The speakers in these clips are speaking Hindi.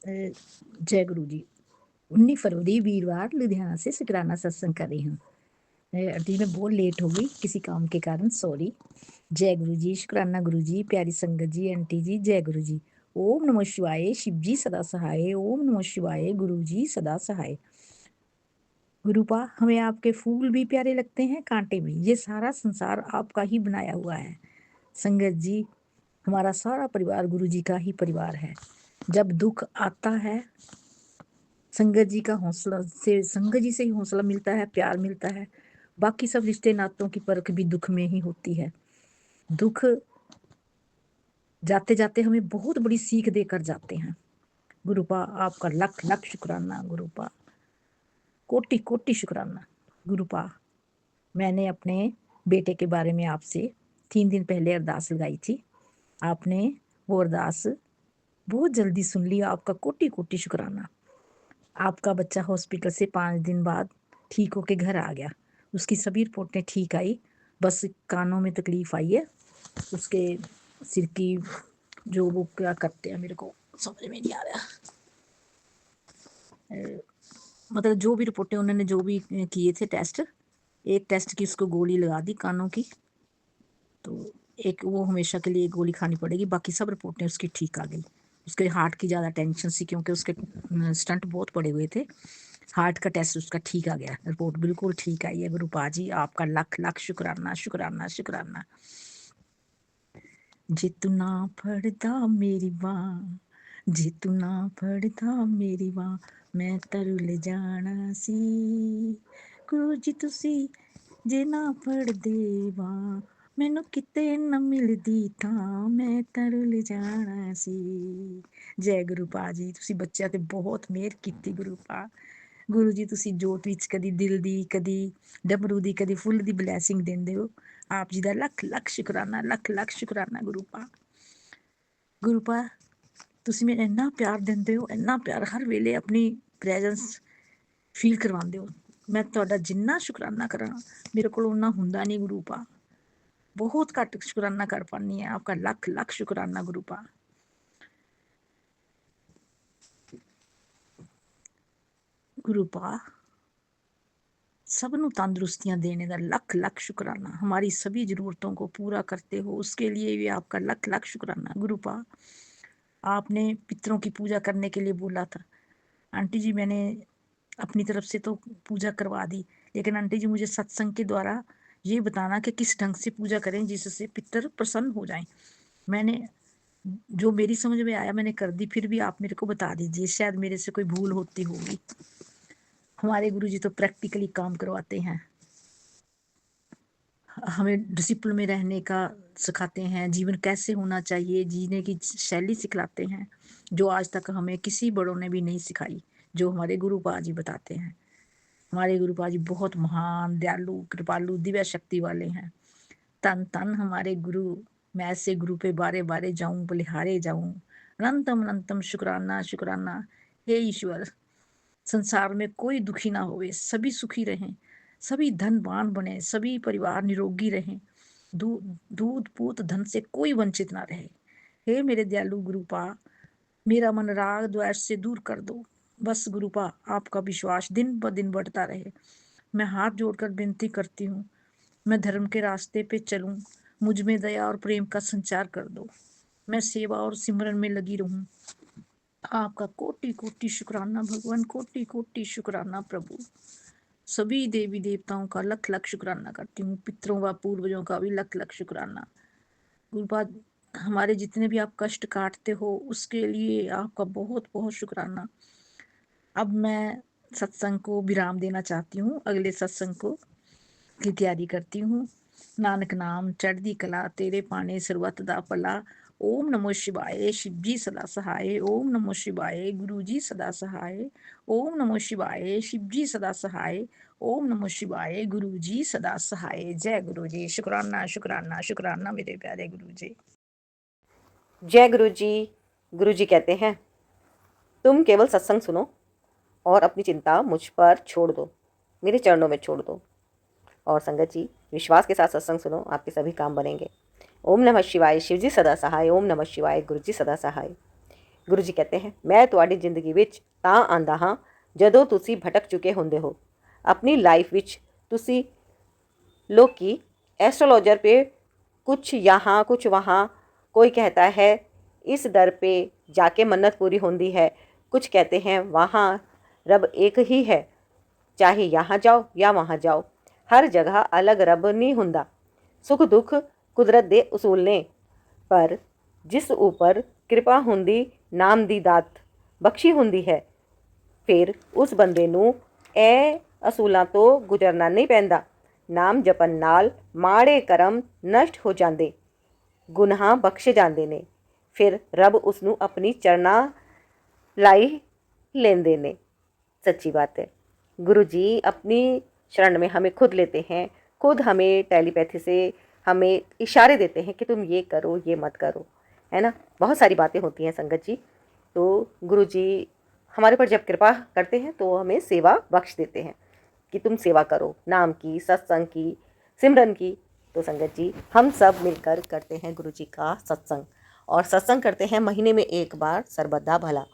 जय गुरु जी। 19 फरवरी वीरवार लुधियाना से शुक्राना सत्संग कर रही हूँ। आंटी मैं बहुत लेट हो गई किसी काम के कारण, सॉरी। जय गुरु जी, शुक्राना गुरु जी, प्यारी संगत जी, आंटी जी, जय गुरु जी। ओम नमः शिवाय, शिव जी सदा सहाय। ओम नमः शिवाय, गुरु जी सदा सहाय। गुरुपा, हमें आपके फूल भी प्यारे लगते हैं, कांटे भी। ये सारा संसार आपका ही बनाया हुआ है। संगत जी, हमारा सारा परिवार गुरु जी का ही परिवार है। जब दुख आता है, संगत जी का हौसला से, संगत जी से ही हौसला मिलता है, प्यार मिलता है। बाकी सब रिश्ते नातों की परख भी दुख में ही होती है। दुख जाते जाते हमें बहुत बड़ी सीख देकर जाते हैं। गुरुपा, आपका लख लख शुक्राना। गुरुपा, कोटि कोटि शुक्राना। गुरुपा, मैंने अपने बेटे के बारे में आपसे 3 दिन पहले अरदास लगाई थी। आपने वो अरदास बहुत जल्दी सुन ली। आपका कोटि कोटि शुक्राना। आपका बच्चा हॉस्पिटल से 5 दिन बाद ठीक होके घर आ गया। उसकी सभी रिपोर्टें ठीक आई, बस कानों में तकलीफ आई है। उसके सिर की जो वो क्या करते हैं, मेरे को समझ में नहीं आ रहा। मतलब जो भी रिपोर्टें उन्होंने जो भी किए थे टेस्ट, एक टेस्ट की उसको गोली लगा दी कानों की, तो एक वो हमेशा के लिए एक गोली खानी पड़ेगी। बाकी सब रिपोर्टें उसकी ठीक आ गई। उसके हार्ट की ज़्यादा टेंशन सी, क्योंकि उसके स्टंट बहुत पड़े हुए थे। हार्ट का टेस्ट उसका ठीक आ गया, रिपोर्ट बिल्कुल ठीक आई है। गुरुपा जी, आपका लख लख शुक्राना शुक्राना शुक्राना। जे तू ना फड़दा मेरी बां, जे तू ना फड़दा मेरी बां, मैं तरल जाना सी। गुरु जी तुसी जे ना फड़दे बां, मैनू किते न मिलदी थां, मैं तरल जाना सी। जय गुरुपा जी, तुसी बच्चों ते बहुत मेहर कीती गुरुपा। गुरु जी तुसी जोत विच कदी दिल दी, कदी डमरू दी, कदी फुੱਲ ਦੀ ਬਲੇਸਿੰਗ ਦਿੰਦੇ ਹੋ। ਆਪ ਜੀ ਦਾ ਲੱਖ ਲੱਖ ਸ਼ੁਕਰਾਨਾ, ਲੱਖ ਲੱਖ ਸ਼ੁਕਰਾਨਾ ਗੁਰੂਪਾ। ਗੁਰੂਪਾ, ਤੁਸੀਂ ਮੈਨੂੰ ਇੰਨਾ ਪਿਆਰ ਦਿੰਦੇ ਹੋ, ਇੰਨਾ ਪਿਆਰ ਹਰ ਵੇਲੇ ਆਪਣੀ ਪ੍ਰੈਜ਼ੈਂਸ ਫੀਲ ਕਰਵਾਉਂਦੇ ਹੋ। ਮੈਂ ਤੁਹਾਡਾ ਜਿੰਨਾ ਸ਼ੁਕਰਾਨਾ ਕਰਾਂ ਮੇਰੇ ਕੋਲ ਉਨਾ ਹੁੰਦਾ ਨਹੀਂ ਗੁਰੂਪਾ। ਬਹੁਤ ਘੱਟ ਸ਼ੁਕਰਾਨਾ ਕਰ ਪਾਉਂਦੀ ਹਾਂ। ਆਪਕਾ ਲੱਖ ਲੱਖ ਸ਼ੁਕਰਾਨਾ ਗੁਰੂਪਾ। गुरुपा, सबनों तंदुरुस्तियां देने का लख लख शुक्राना। हमारी सभी ज़रूरतों को पूरा करते हो, उसके लिए भी आपका लख लख शुक्राना। गुरुपा, आपने पितरों की पूजा करने के लिए बोला था। आंटी जी, मैंने अपनी तरफ से तो पूजा करवा दी, लेकिन आंटी जी मुझे सत्संग के द्वारा ये बताना कि किस ढंग से पूजा करें जिससे पितर प्रसन्न हो जाएं। मैंने जो मेरी समझ में आया मैंने कर दी, फिर भी आप मेरे को बता दीजिए, शायद मेरे से कोई भूल होती होगी। हमारे गुरुजी तो प्रैक्टिकली काम करवाते हैं, हमें डिसिप्लिन में रहने का सिखाते हैं, जीवन कैसे होना चाहिए, जीने की शैली सिखलाते हैं, जो आज तक हमें किसी बड़ों ने भी नहीं सिखाई, जो हमारे गुरुपा जी बताते हैं। हमारे गुरुपा जी बहुत महान, दयालु, कृपालु, दिव्य शक्ति वाले हैं। तन तन हमारे गुरु। मैं ऐसे गुरु पे बारे बारे जाऊं, बलिहारे जाऊं। अनंतम अनंतम शुक्राना शुक्राना। हे ईश्वर, संसार में कोई दुखी ना होवे, सभी सुखी रहें, सभी धनवान बने, सभी परिवार निरोगी रहें, दूध पूत धन से कोई वंचित ना रहे। हे मेरे दयालु गुरुपा, मेरा मन राग द्वेष से दूर कर दो। बस गुरुपा, आपका विश्वास दिन ब दिन बढ़ता रहे। मैं हाथ जोड़कर विनती करती हूँ, मैं धर्म के रास्ते पे चलूं, मुझ में दया और प्रेम का संचार कर दो। मैं सेवा और सिमरन में लगी रहूं। आपका कोटि कोटि शुक्राना भगवान, कोटि कोटि शुक्राना प्रभु। सभी देवी देवताओं का लख लख शुक्राना करती हूँ, पितरों व पूर्वजों का भी लख लख शुक्राना। गुरुपाद, हमारे जितने भी आप कष्ट काटते हो उसके लिए आपका बहुत बहुत शुक्राना। अब मैं सत्संग को विराम देना चाहती हूँ, अगले सत्संग को की तैयारी करती हूँ। नानक नाम चढ़दी कला, तेरे पाने सर्वत दा भला। ओम नमो शिवाय, शिव जी सदा सहाय। ओम नमो शिवाय, गुरु जी सदा सहाय। ओम नमो शिवाय, शिव जी सदा सहाय। ओम नमो शिवाय, गुरु जी सदा सहाय। जय गुरु जी। शुक्राना शुक्राना शुक्राना मेरे प्यारे गुरु जी। जय गुरु जी। गुरु जी कहते हैं, तुम केवल सत्संग सुनो और अपनी चिंता मुझ पर छोड़ दो, मेरे चरणों में छोड़ दो। और संगत जी, विश्वास के साथ सत्संग सुनो, आपके सभी काम बनेंगे। ओम नमः शिवाय, शिव जी सदा सहाय। ओम नमः शिवाय, गुरु जी सदा सहाय। गुरु जी कहते हैं, मैं ਤੁਹਾਡੀ ਜ਼ਿੰਦਗੀ ਵਿੱਚ ਤਾਂ ਆਂਦਾ ਹਾਂ ਜਦੋਂ ਤੁਸੀਂ ਭਟਕ ਚੁੱਕੇ ਹੁੰਦੇ ਹੋ। अपनी लाइफ विच तुसी लोकी एस्ट्रोलॉजर पे कुछ यहाँ कुछ वहाँ, कोई कहता है इस दर पे जाके मन्नत पूरी होती है, कुछ कहते हैं वहाँ रब एक ही है, चाहे यहाँ जाओ या वहाँ जाओ, हर जगह अलग रब नहीं हुंदा। सुख दुख कुदरत दे उसूल ने, पर जिस ऊपर कृपा हुंदी नाम दी दात बख्शी हुंदी है, फिर उस बंदे नूं ए असूलों तो गुजरना नहीं पैंदा। नाम जपन नाल माड़े करम नष्ट हो जाते, गुनाह बख्शे जाते ने, फिर रब उसनू अपनी चरना लाई लेंदे ने। सच्ची बात है, गुरु जी अपनी शरण में हमें खुद लेते हैं, खुद हमें टेलीपैथी से हमें इशारे देते हैं कि तुम ये करो ये मत करो, है ना। बहुत सारी बातें होती हैं संगत जी। तो गुरु जी हमारे पर जब कृपा करते हैं तो हमें सेवा बख्श देते हैं कि तुम सेवा करो, नाम की, सत्संग की, सिमरन की। तो संगत जी हम सब मिलकर करते हैं गुरु जी का सत्संग, और सत्संग करते हैं महीने में एक बार सर्वदा भला।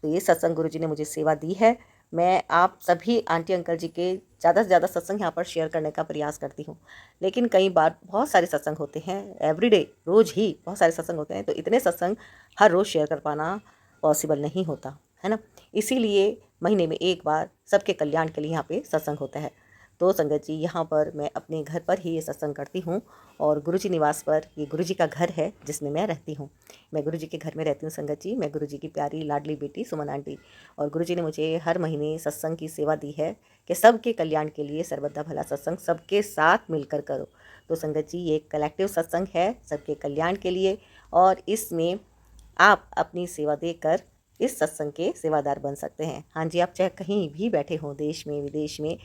तो ये सत्संग गुरु जी ने मुझे सेवा दी है। मैं आप सभी आंटी अंकल जी के ज़्यादा से ज़्यादा सत्संग यहाँ पर शेयर करने का प्रयास करती हूँ, लेकिन कई बार बहुत सारे सत्संग होते हैं, एवरीडे रोज़ ही बहुत सारे सत्संग होते हैं, तो इतने सत्संग हर रोज़ शेयर कर पाना पॉसिबल नहीं होता, है ना। इसीलिए महीने में एक बार सबके कल्याण के लिए यहाँ पे सत्संग होता है। तो संगत जी यहाँ पर मैं अपने घर पर ही ये सत्संग करती हूँ, और गुरु जी निवास पर, ये गुरु जी का घर है जिसमें मैं रहती हूँ। मैं गुरु जी के घर में रहती हूँ संगत जी। मैं गुरु जी की प्यारी लाडली बेटी सुमन आंटी, और गुरु जी ने मुझे हर महीने सत्संग की सेवा दी है कि सबके कल्याण के लिए सर्वदा भला सत्संग सबके साथ मिलकर करो। तो संगत जी ये एक कलेक्टिव सत्संग है सबके कल्याण के लिए, और इसमें आप अपनी सेवा देकर इस सत्संग के सेवादार बन सकते हैं। हाँ जी, आप चाहे कहीं भी बैठे हों, देश में विदेश में,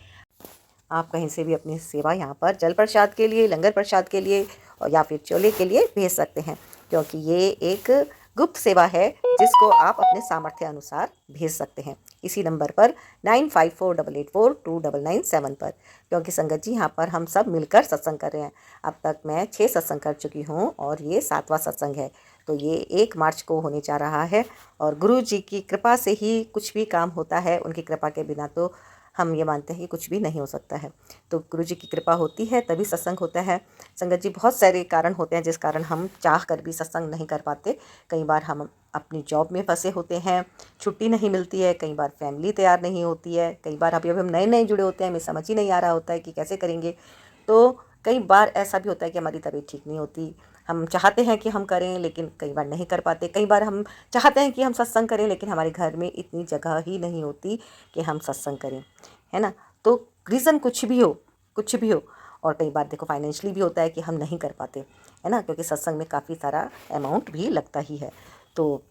आप कहीं से भी अपनी सेवा यहाँ पर जल प्रसाद के लिए, लंगर प्रसाद के लिए, और या फिर चोले के लिए भेज सकते हैं, क्योंकि ये एक गुप्त सेवा है जिसको आप अपने सामर्थ्य अनुसार भेज सकते हैं इसी नंबर पर 9548842997 पर। क्योंकि संगत जी यहाँ पर हम सब मिलकर सत्संग कर रहे हैं। अब तक मैं 6 सत्संग कर चुकी हूँ और ये 7वां सत्संग है। तो ये 1 मार्च को होने जा रहा है, और गुरु जी की कृपा से ही कुछ भी काम होता है। उनकी कृपा के बिना तो हम ये मानते हैं कि कुछ भी नहीं हो सकता है। तो गुरु जी की कृपा होती है तभी सत्संग होता है। संगत जी बहुत सारे कारण होते हैं जिस कारण हम चाह कर भी सत्संग नहीं कर पाते। कई बार हम अपनी जॉब में फंसे होते हैं, छुट्टी नहीं मिलती है, कई बार फैमिली तैयार नहीं होती है, कई बार अभी हम नए नए जुड़े होते हैं, हमें समझ ही नहीं आ रहा होता है कि कैसे करेंगे। तो कई बार ऐसा भी होता है कि हमारी तबीयत ठीक नहीं होती, हम चाहते हैं कि हम करें लेकिन कई बार नहीं कर पाते। कई बार हम चाहते हैं कि हम सत्संग करें लेकिन हमारे घर में इतनी जगह ही नहीं होती कि हम सत्संग करें, है ना। तो रीज़न कुछ भी हो, कुछ भी हो। और कई बार देखो फाइनेंशियली भी होता है कि हम नहीं कर पाते, है ना, क्योंकि सत्संग में काफ़ी सारा अमाउंट भी लगता ही है। तो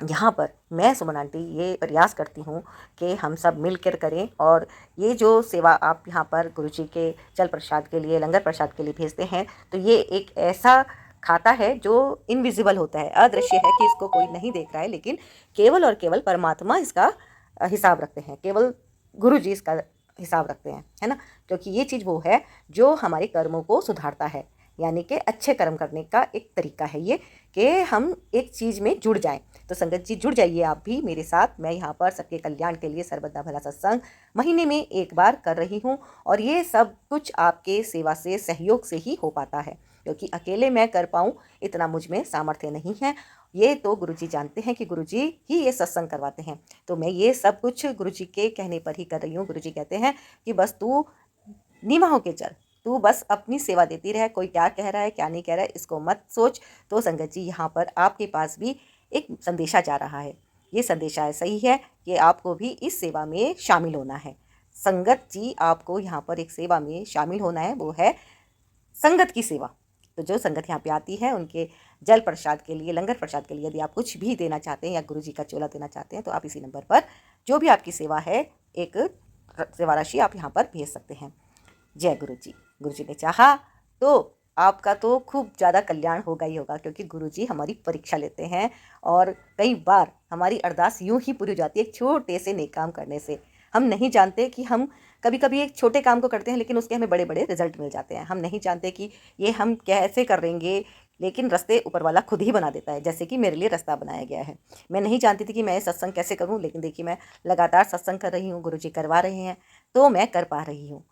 यहाँ पर मैं सुमन आंटी ये प्रयास करती हूँ कि हम सब मिलकर करें, और ये जो सेवा आप यहाँ पर गुरुजी के जल प्रसाद के लिए, लंगर प्रसाद के लिए भेजते हैं, तो ये एक ऐसा खाता है जो इनविजिबल होता है, अदृश्य है, कि इसको कोई नहीं देख रहा है, लेकिन केवल और केवल परमात्मा इसका हिसाब रखते हैं, केवल गुरु जी इसका हिसाब रखते हैं, है ना। क्योंकि ये चीज़ वो है जो हमारे कर्मों को सुधारता है, यानी कि अच्छे कर्म करने का एक तरीका है ये, कि हम एक चीज़ में जुड़ जाएं। तो संगत जी जुड़ जाइए आप भी मेरे साथ। मैं यहाँ पर सबके कल्याण के लिए सर्वदा भला सत्संग महीने में एक बार कर रही हूँ, और ये सब कुछ आपके सेवा से, सहयोग से ही हो पाता है, क्योंकि अकेले मैं कर पाऊँ इतना मुझ में सामर्थ्य नहीं है। ये तो गुरुजी जानते हैं कि गुरुजी ही ये सत्संग करवाते हैं, तो मैं ये सब कुछ गुरुजी के कहने पर ही कर रही हूँ। गुरुजी कहते हैं कि बस तू नीवा होके चल, तू बस अपनी सेवा देती रह, कोई क्या कह रहा है क्या नहीं कह रहा है इसको मत सोच। तो संगत जी यहाँ पर आपके पास भी एक संदेशा जा रहा है। ये संदेशा सही है कि आपको भी इस सेवा में शामिल होना है। संगत जी आपको यहाँ पर एक सेवा में शामिल होना है, वो है संगत की सेवा। तो जो संगत यहाँ पे आती है उनके जल प्रसाद के लिए, लंगर प्रसाद के लिए यदि आप कुछ भी देना चाहते हैं या गुरु जी का चोला देना चाहते हैं, तो आप इसी नंबर पर जो भी आपकी सेवा है, एक सेवा राशि आप यहाँ पर भेज सकते हैं। जय गुरु जी। गुरु जी ने चाहा तो आपका तो खूब ज़्यादा कल्याण होगा ही होगा, क्योंकि गुरु जी हमारी परीक्षा लेते हैं, और कई बार हमारी अरदास यूं ही पूरी हो जाती है एक छोटे से नेक काम करने से। हम नहीं जानते कि हम कभी कभी एक छोटे काम को करते हैं लेकिन उसके हमें बड़े बड़े रिजल्ट मिल जाते हैं। हम नहीं जानते कि ये हम कैसे करेंगे, लेकिन रास्ते ऊपर वाला खुद ही बना देता है, जैसे कि मेरे लिए रास्ता बनाया गया है। मैं नहीं जानती थी कि मैं सत्संग कैसे करूं, लेकिन देखिए मैं लगातार सत्संग कर रही हूँ, गुरुजी करवा रहे हैं तो मैं कर पा रही हूँ।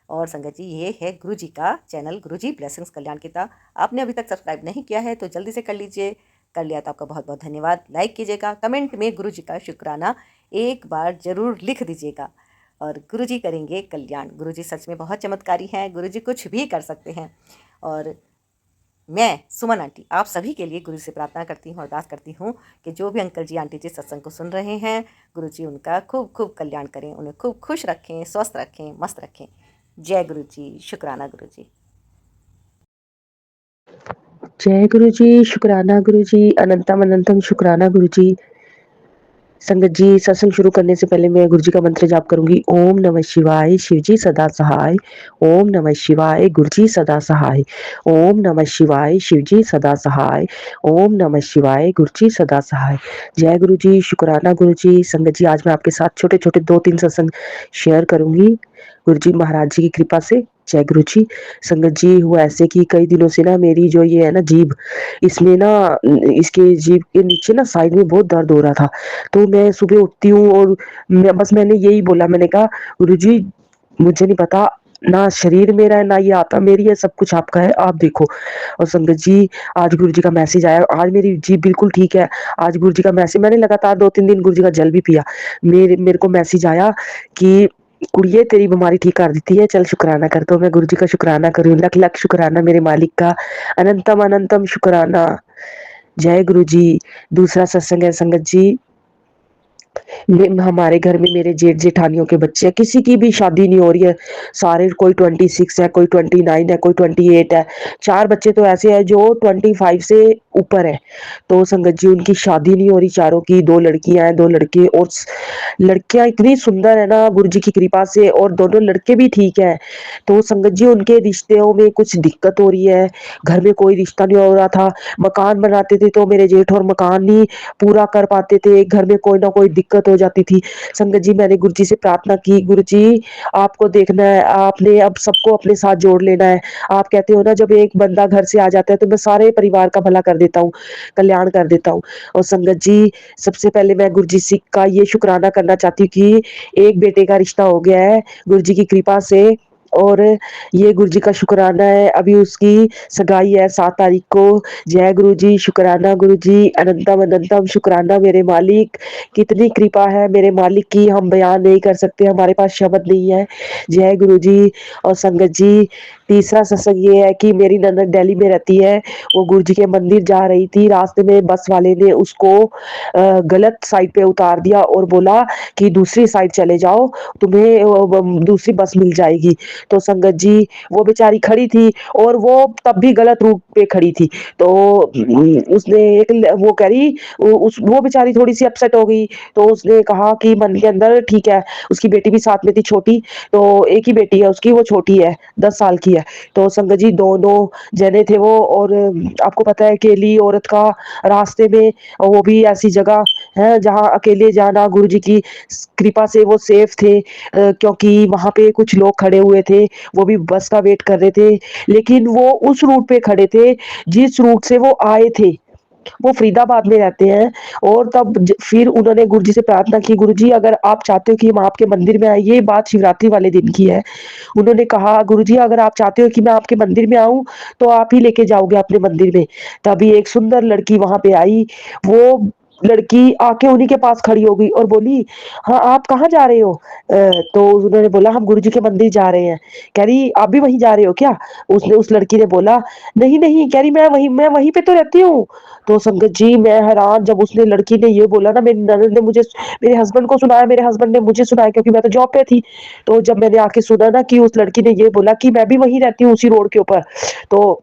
और संगत जी, ये है गुरुजी का चैनल, गुरुजी ब्लेसिंग्स कल्याण गीता। आपने अभी तक सब्सक्राइब नहीं किया है तो जल्दी से कर लीजिए। कर लिया तो आपका बहुत बहुत धन्यवाद। लाइक कीजिएगा, कमेंट में गुरुजी का शुक्राना एक बार जरूर लिख दीजिएगा। और गुरुजी करेंगे कल्याण। गुरुजी सच में बहुत चमत्कारी हैं, गुरुजी कुछ भी कर सकते हैं। और मैं सुमन आंटी आप सभी के लिए गुरु से प्रार्थना करती हूँ, अरदास करती हूँ कि जो भी अंकल जी आंटी जी सत्संग को सुन रहे हैं, गुरु जी उनका खूब खूब कल्याण करें, उन्हें खूब खुश रखें, स्वस्थ रखें, मस्त रखें। जय गुरु जी, शुक्राना गुरु जी। जय गुरु जी, शुक्राना गुरु जी, अनंतम अनंतम शुक्राना गुरु जी। संगत जी, सत्संग शुरू करने से पहले मैं गुरु जी का मंत्र जाप करूंगी। ओम नमः शिवाय, शिव जी सदा सहाय। ओम नमः शिवाय, गुरु जी सदा सहाय। ओम नमः शिवाय, शिव जी सदा सहाय। ओम नमः शिवाय, गुरु जी सदा सहाय। जय गुरु जी, शुक्राना गुरु जी। संगत जी, आज मैं आपके साथ छोटे छोटे 2-3 सत्संग शेयर करूंगी गुरु जी महाराज जी की कृपा से। जय गुरु जी। संगत जी, हुआ ऐसे कि कई दिनों से ना मेरी जो ये है ना जीभ, इसमें ना इसके जीभ के नीचे ना साइड में बहुत दर्द हो रहा था। तो मैं सुबह उठती हूँ और मैंने यही बोला, मैंने कहा गुरु जी मुझे नहीं पता, ना शरीर मेरा है ना ये आता मेरी है, सब कुछ आपका है, आप देखो। और संगत जी, आज गुरु जी का मैसेज आया, आज मेरी जीभ बिल्कुल ठीक है। आज गुरु जी का मैसेज, मैंने लगातार 2-3 दिन गुरु जी का जल भी पिया। मेरे को मैसेज आया कि कुड़िए तेरी बीमारी ठीक कर देती है, चल शुक्राना कर। तो मैं गुरु जी का शुक्राना करूँ, लख लख शुक्राना मेरे मालिक का, अनंतम अनंतम शुक्राना। जय गुरु जी। दूसरा सत्संग है संगत जी, हमारे घर में मेरे जेठ जेठानियों के बच्चे हैं, किसी की भी शादी नहीं हो रही है। सारे कोई 26 है, कोई 29 है, कोई 28 है। 4 बच्चे तो ऐसे हैं जो 25 से ऊपर है। तो संगत जी, उनकी शादी नहीं हो रही चारों की। 2 लड़कियां हैं, 2 लड़के। और लड़कियां इतनी सुंदर है ना गुरु जी की कृपा से, और दोनों लड़के भी ठीक है। तो संगत जी, उनके रिश्तों में कुछ दिक्कत हो रही है। घर में कोई रिश्ता नहीं हो रहा था। मकान बनाते थे तो मेरे जेठ और मकान नहीं पूरा कर पाते थे, घर में कोई ना कोई दिक्कत हो जाती थी। संगत जी, मैंने गुरु जी से प्रार्थना की, गुरु जी आपको देखना है, आपने अब सबको अपने साथ जोड़ लेना है। आप कहते हो ना, जब एक बंदा घर से आ जाता है तो मैं सारे परिवार का भला कर देता हूँ, कल्याण कर देता हूँ। और संगत जी, सबसे पहले मैं गुरु जी का ये शुक्राना करना चाहती हूँ कि एक बेटे का रिश्ता हो गया है गुरु जी की कृपा से। और ये गुरु जी का शुक्राना है, अभी उसकी सगाई है 7 तारीख को। जय गुरु जी, शुक्राना गुरु जी, अनंतम अनंतम शुक्राना मेरे मालिक। कितनी कृपा है मेरे मालिक की, हम बयान नहीं कर सकते, हमारे पास शब्द नहीं है। जय गुरु जी। और संगत जी, तीसरा सत्संग ये है कि मेरी ननद दिल्ली में रहती है, वो गुरु जी के मंदिर जा रही थी, रास्ते में बस वाले ने उसको गलत साइड पे उतार दिया और बोला कि दूसरी साइड चले जाओ, तुम्हें दूसरी बस मिल जाएगी। तो संगत जी, वो बेचारी खड़ी थी और वो तब भी गलत रूट पे खड़ी थी। तो उसने एक वो करी, उस वो बेचारी थोड़ी सी अपसेट हो गई। तो उसने कहा कि मन के अंदर, ठीक है, उसकी बेटी भी साथ में थी छोटी, तो एक ही बेटी है उसकी, वो छोटी है, 10 साल की है। तो संगत जी, दोनों जने थे वो। और आपको पता है, अकेली औरत का रास्ते में, वो भी ऐसी जगह है जहाँ अकेले जाना, गुरु जी की कृपा से वो सेफ थे। क्योंकि वहां पे कुछ लोग खड़े हुए थे, वो भी बस का वेट कर रहे थे, लेकिन वो उस रूट पे खड़े थे जिस रूट से वो आए थे। वो फरीदाबाद में रहते हैं। और तब फिर उन्होंने गुरु जी से प्रार्थना की, गुरु जी अगर आप चाहते हो कि हम आपके मंदिर में आए, ये बात शिवरात्रि वाले दिन की है। उन्होंने कहा, गुरु जी अगर आप चाहते हो कि मैं आपके मंदिर में आऊं, तो आप ही लेके जाओगे अपने मंदिर में। तभी एक सुंदर लड़की वहां पे आई। वो लड़की आके उन्हीं के पास खड़ी हो गई और बोली, हाँ आप कहाँ जा रहे हो? तो उन्होंने बोला, हम गुरु जी के मंदिर जा रहे हैं। कह रही, आप भी वहीं जा रहे हो क्या? उसने उस लड़की ने बोला, नहीं नहीं। कह रही, मैं वहीं पे तो रहती हूँ। तो संगत जी, मैं हैरान, जब उसने लड़की ने ये बोला ना, मेरी ननद ने मुझे, मेरे हस्बैंड को सुनाया, मेरे हस्बैंड ने मुझे सुनाया, क्योंकि मैं तो जॉब पे थी। तो जब मैंने आके सुना ना कि उस लड़की ने ये बोला कि मैं भी वहीं रहती हूँ उसी रोड के ऊपर, तो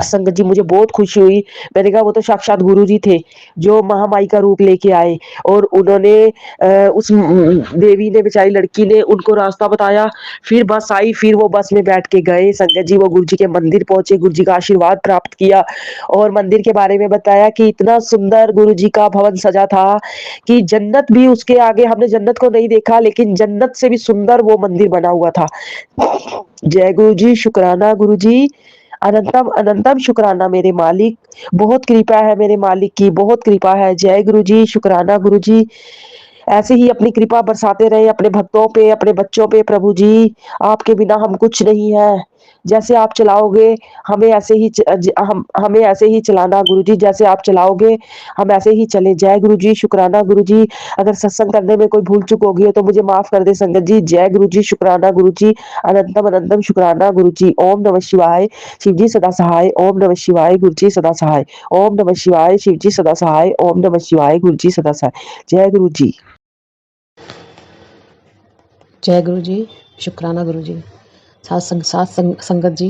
संगत जी मुझे बहुत खुशी हुई। मैंने कहा, वो तो साक्षात गुरु जी थे जो महामाई का रूप लेके आए। और उन्होंने उस देवी ने, बेचारी लड़की ने उनको रास्ता बताया। फिर बस आई, फिर वो बस में बैठ के गए। संगत जी, वो गुरु जी के मंदिर पहुंचे, गुरु जी का आशीर्वाद प्राप्त किया। और मंदिर के बारे में बताया कि इतना सुंदर गुरु जी का भवन सजा था कि जन्नत भी उसके आगे, हमने जन्नत को नहीं देखा, लेकिन जन्नत से भी सुंदर वो मंदिर बना हुआ था। जय गुरु जी, शुक्राना गुरु जी, अनंतम अनंतम शुक्राना मेरे मालिक, बहुत कृपा है मेरे मालिक की, बहुत कृपा है। जय गुरु जी, शुक्राना गुरु जी। ऐसे ही अपनी कृपा बरसाते रहे अपने भक्तों पे, अपने बच्चों पे प्रभु जी। आपके बिना हम कुछ नहीं है। जैसे आप चलाओगे हमें ऐसे ही हम हमें ऐसे ही चलाना गुरु जी, जैसे आप चलाओगे हम ऐसे ही चले। जय गुरु जी, शुक्राना गुरु जी। अगर सत्संग करने में कोई भूल चूक होगी है तो मुझे माफ कर दे संगत जी। जय गुरु जी, शुक्राना गुरु जी। अनंतम अनंतम शुक्राना गुरु जी। ओम नमः शिवाय, शिव जी सदा सहाय। ओम नमः शिवाय, गुरु जी सदा सहाय। ओम नमः शिवाय, शिव जी सदा सहाय। ओम नमः शिवाय, गुरु जी सदा सहाय। जय गुरु जी। जय गुरु जी, शुक्राना गुरु जी। संगत जी,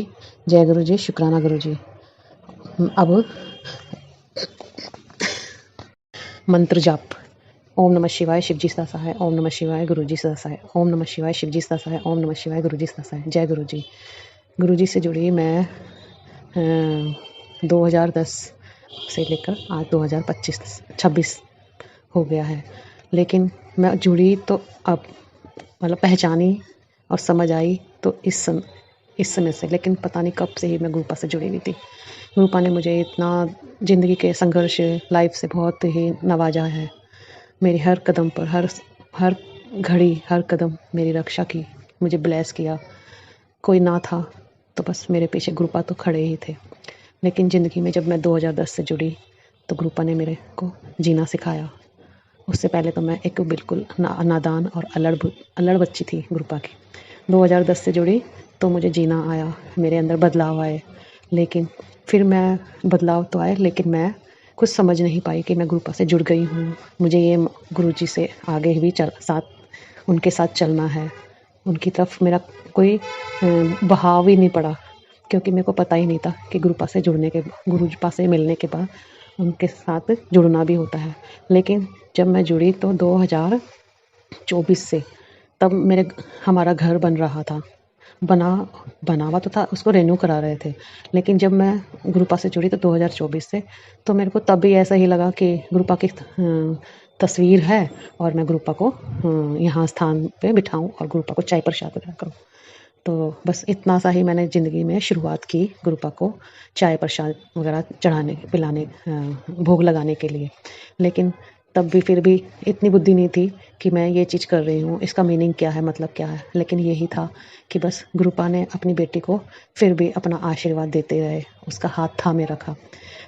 जय गुरु जी, शुक्राना गुरु जी। अब मंत्र जाप। ओम नमः शिवाय, शिव जी सदा सहाय। ओम नमः शिवाय, गुरु जी सदा सहाय। ओम नमः शिवाय, शिव जी सदा सहाय। ओम नमः शिवाय, गुरु जी सदा सहाय। जय गुरु जी। गुरु जी से जुड़ी मैं 2010 से लेकर आज 2025-26 हो गया है, लेकिन मैं जुड़ी तो अब मतलब पहचानी और समझ आई तो इस समय से, लेकिन पता नहीं कब से ही मैं गुरुपा से जुड़ी हुई थी। गुरुपा ने मुझे इतना ज़िंदगी के संघर्ष लाइफ से बहुत ही नवाजा है। मेरी हर कदम पर, हर घड़ी, हर कदम मेरी रक्षा की, मुझे ब्लेस किया। कोई ना था तो बस मेरे पीछे गुरुपा तो खड़े ही थे। लेकिन ज़िंदगी में जब मैं 2010 से जुड़ी तो गुरुपा ने मेरे को जीना सिखाया। उससे पहले तो मैं एक बिल्कुल नादान और अल्लड़ बच्ची थी गुरुपा की। 2010 से जुड़ी तो मुझे जीना आया, मेरे अंदर बदलाव आए। लेकिन फिर मैं बदलाव तो आए, लेकिन मैं कुछ समझ नहीं पाई कि मैं गुरुपा से जुड़ गई हूँ। मुझे ये गुरुजी से आगे भी उनके साथ चलना है। उनकी तरफ मेरा कोई बहाव ही नहीं पड़ा, क्योंकि मेरे को पता ही नहीं था कि गुरुपा से मिलने के बाद उनके साथ जुड़ना भी होता है। लेकिन जब मैं जुड़ी तो 2024 से, तब हमारा घर बन रहा था। बना हुआ तो था, उसको रेन्यू करा रहे थे। लेकिन जब मैं गुरुपा से जुड़ी तो 2024 से, तो मेरे को तब भी ऐसा ही लगा कि गुरुपा की तस्वीर है और मैं गुरुपा को यहाँ स्थान पे बिठाऊं और गुरुपा को चाय प्रसाद वगैरह करूँ। तो बस इतना सा ही मैंने ज़िंदगी में शुरुआत की गुरुपा को चाय प्रसाद वगैरह चढ़ाने, पिलाने, भोग लगाने के लिए। लेकिन तब भी फिर भी इतनी बुद्धि नहीं थी कि मैं ये चीज़ कर रही हूँ, इसका मीनिंग क्या है, मतलब क्या है। लेकिन यही था कि बस गुरुपा ने अपनी बेटी को फिर भी अपना आशीर्वाद देते रहे, उसका हाथ थामे रखा।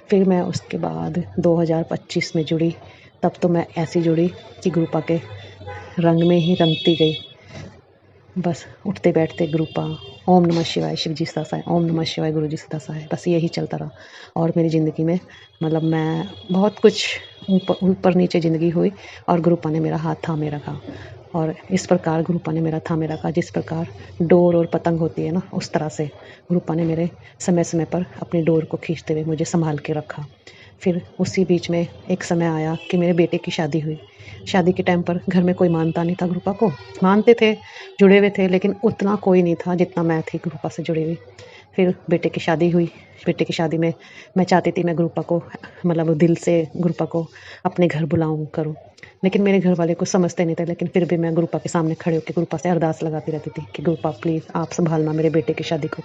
फिर मैं उसके बाद 2025 में जुड़ी। तब तो मैं ऐसी जुड़ी कि गुरुपा के रंग में ही रंगती गई। बस उठते बैठते गुरुपा, ओम नमः शिवाय, शिव जी सदा सहाय। ओम नमः शिवाय, गुरु जी सदा सहाय। बस यही चलता रहा। और मेरी ज़िंदगी में मतलब मैं बहुत कुछ ऊपर नीचे ज़िंदगी हुई और गुरुपा ने मेरा हाथ थामे रखा। और इस प्रकार गुरुपा ने मेरा थामे रखा, जिस प्रकार डोर और पतंग होती है ना, उस तरह से गुरुपा ने मेरे समय समय पर अपनी डोर को खींचते हुए मुझे संभाल के रखा। फिर उसी बीच में एक समय आया कि मेरे बेटे की शादी हुई। शादी के टाइम पर घर में कोई मानता नहीं था गुरुपा को। मानते थे, जुड़े हुए थे, लेकिन उतना कोई नहीं था जितना मैं थी गुरुपा से जुड़ी हुई। फिर बेटे की शादी हुई। बेटे की शादी में मैं चाहती थी मैं गुरुपा को मतलब दिल से गुरुपा को अपने घर बुलाऊं, करूं। लेकिन मेरे घर वाले कुछ समझते नहीं थे। लेकिन फिर भी मैं गुरुपा के सामने खड़े होकर गुरुपा से अरदास लगाती रहती थी कि गुरुपा प्लीज़ आप संभालना मेरे बेटे की शादी को।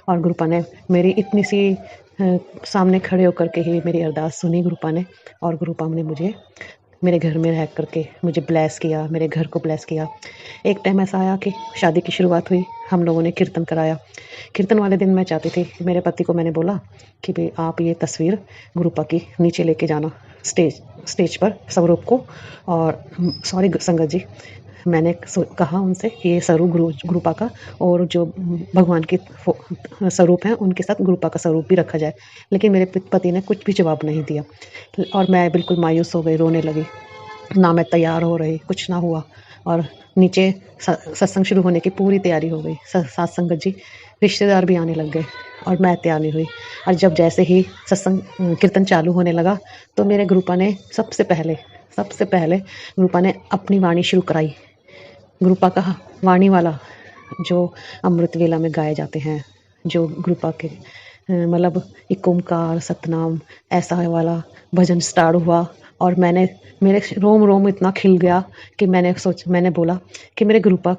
और गुरुपा ने मेरी इतनी सी सामने खड़े होकर के ही मेरी अरदास सुनी गुरुपा ने। और गुरुपा ने मुझे मेरे घर में रह करके मुझे ब्लेस किया, मेरे घर को ब्लेस किया। एक टाइम ऐसा आया कि शादी की शुरुआत हुई, हम लोगों ने कीर्तन कराया। कीर्तन वाले दिन मैं चाहती थी, मेरे पति को मैंने बोला कि भाई आप ये तस्वीर गुरुपा की नीचे लेके जाना स्टेज पर स्वरूप को। और सॉरी संगत जी, मैंने कहा उनसे ये स्वरूप गुरुपा का और जो भगवान के स्वरूप हैं उनके साथ गुरुपा का स्वरूप भी रखा जाए। लेकिन मेरे पति ने कुछ भी जवाब नहीं दिया और मैं बिल्कुल मायूस हो गई, रोने लगी। ना मैं तैयार हो रही, कुछ ना हुआ। और नीचे सत्संग शुरू होने की पूरी तैयारी हो गई। साथ संगत जी, रिश्तेदार भी आने लग गए और मैं तैयार नहीं हुई। और जब जैसे ही सत्संग कीर्तन चालू होने लगा तो मेरे गुरुपा ने सबसे पहले गुरुपा ने अपनी वाणी शुरू कराई। गुरुपा का वाणी वाला जो अमृत वेला में गाए जाते हैं, जो गुरुपा के मतलब एक ओंकार सतनाम ऐसा वाला भजन स्टार्ट हुआ। और मेरे रोम रोम इतना खिल गया कि मैंने बोला कि मेरे गुरुपा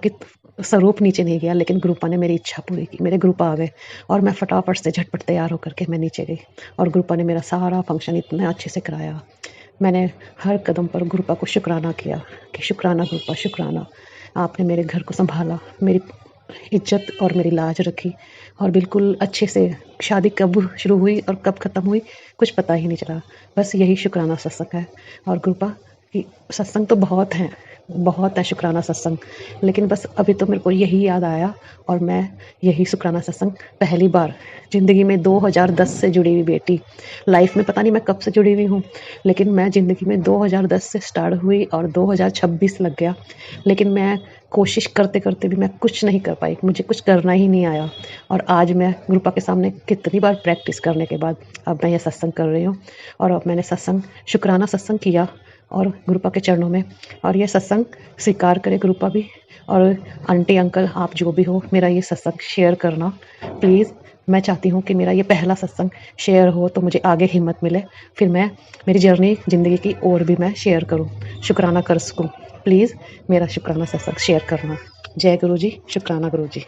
स्वरूप नीचे नहीं गया, लेकिन गुरुपा ने मेरी इच्छा पूरी की। मेरे गुरुपा आ गए और मैं फटाफट से झटपट तैयार होकर के मैं नीचे गई और गुरुपा ने मेरा सारा फंक्शन इतना अच्छे से कराया। मैंने हर कदम पर गुरुपा को शुक्राना किया कि शुक्राना गुरुपा, शुक्राना, आपने मेरे घर को संभाला, मेरी इज्जत और मेरी लाज रखी और बिल्कुल अच्छे से। शादी कब शुरू हुई और कब ख़त्म हुई कुछ पता ही नहीं चला। बस यही शुक्राना सत्संग है। और कृपा कि सत्संग तो बहुत है शुक्राना सत्संग, लेकिन बस अभी तो मेरे को यही याद आया और मैं यही शुक्राना सत्संग पहली बार ज़िंदगी में 2010 से जुड़ी हुई बेटी, लाइफ में पता नहीं मैं कब से जुड़ी हुई हूँ, लेकिन मैं ज़िंदगी में 2010 से स्टार्ट हुई और 2026 लग गया, लेकिन मैं कोशिश करते करते भी मैं कुछ नहीं कर पाई, मुझे कुछ करना ही नहीं आया। और आज मैं गुरुपा के सामने कितनी बार प्रैक्टिस करने के बाद अब मैं ये सत्संग कर रही हूँ और अब मैंने सत्संग शुक्राना सत्संग किया और गुरुपा के चरणों में। और ये सत्संग स्वीकार करे गुरुपा भी और आंटी अंकल आप जो भी हो, मेरा ये सत्संग शेयर करना प्लीज़। मैं चाहती हूँ कि मेरा ये पहला सत्संग शेयर हो तो मुझे आगे हिम्मत मिले, फिर मैं मेरी जर्नी ज़िंदगी की और भी मैं शेयर करूँ, शुक्राना कर सकूँ। प्लीज़ मेरा शुक्राना सत्संग शेयर करना। जय गुरु जी, शुक्राना गुरु जी।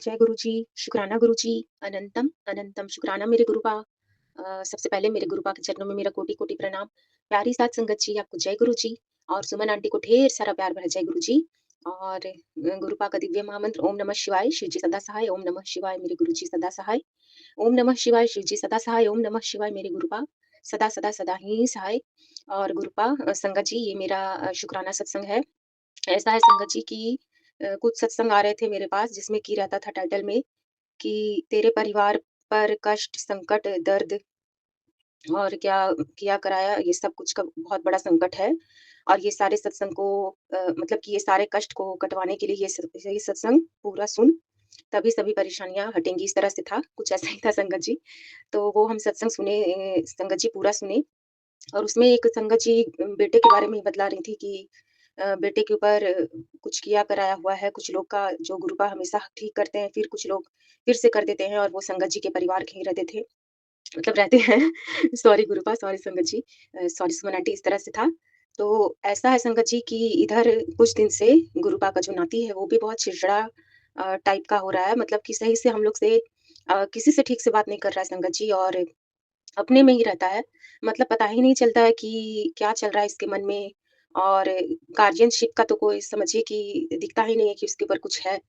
जय गुरु जी, शुक्राना गुरु जी, अनंतम अनंतम शुक्राना मेरे गुरुपा। सबसे पहले मेरे गुरुपा के चरणों में मेरा कोटि-कोटि प्रणाम। प्यारी साध संगत जी, आपको जय गुरु जी और सुमन आंटी को ढेर सारा प्यार भरा जय गुरु जी। और गुरुपा का दिव्य महामंत्र ओम नमः शिवाय, शिव जी सदा सहाय, ओम नमः शिवाय मेरे गुरु जी सदा सहाय। ओम नमः शिवाय, शिव जी सदा सहाय, ओम नमः शिवाय मेरे गुरुपा सदा सदा सदा ही सहाय। और गुरुपा संगत जी, ये मेरा शुक्राना सत्संग है। ऐसा है संगत जी कि कुछ सत्संग आ रहे थे मेरे पास जिसमें कि रहता था टाइटल में कि तेरे परिवार पर कष्ट, संकट, दर्द और क्या किया कराया, ये सब कुछ का बहुत बड़ा संकट है। और ये सारे सत्संग को मतलब कि ये सारे कष्ट को कटवाने के लिए ये सत्संग पूरा सुन, तभी सभी परेशानियाँ हटेंगी, इस तरह से था, कुछ ऐसा ही था संगत जी। तो वो हम सत्संग सुने, संगत जी पूरा सुने। और उसमें एक संगत जी बेटे के बारे में ही बतला रही थी कि बेटे के ऊपर कुछ किया कराया हुआ है, कुछ लोग का जो गुरुपा हमेशा ठीक करते हैं, फिर कुछ लोग फिर से कर देते हैं और वो संगत जी के परिवार के ही रहते थे, मतलब रहते हैं। सॉरी गुरुपा, सॉरी संगत जी, सॉरी सुमन आंटी, इस तरह से था। तो ऐसा है संगत जी कि इधर कुछ दिन से गुरुपा का जो नाती है वो भी बहुत चिड़चिड़ा टाइप का हो रहा है, मतलब कि सही से हम लोग से किसी से ठीक से बात नहीं कर रहा है संगत जी, और अपने में ही रहता है। मतलब पता ही नहीं चलता है कि क्या चल रहा है इसके मन में, और गार्डियनशिप का तो कोई समझिए कि दिखता ही नहीं है कि उसके ऊपर कुछ है।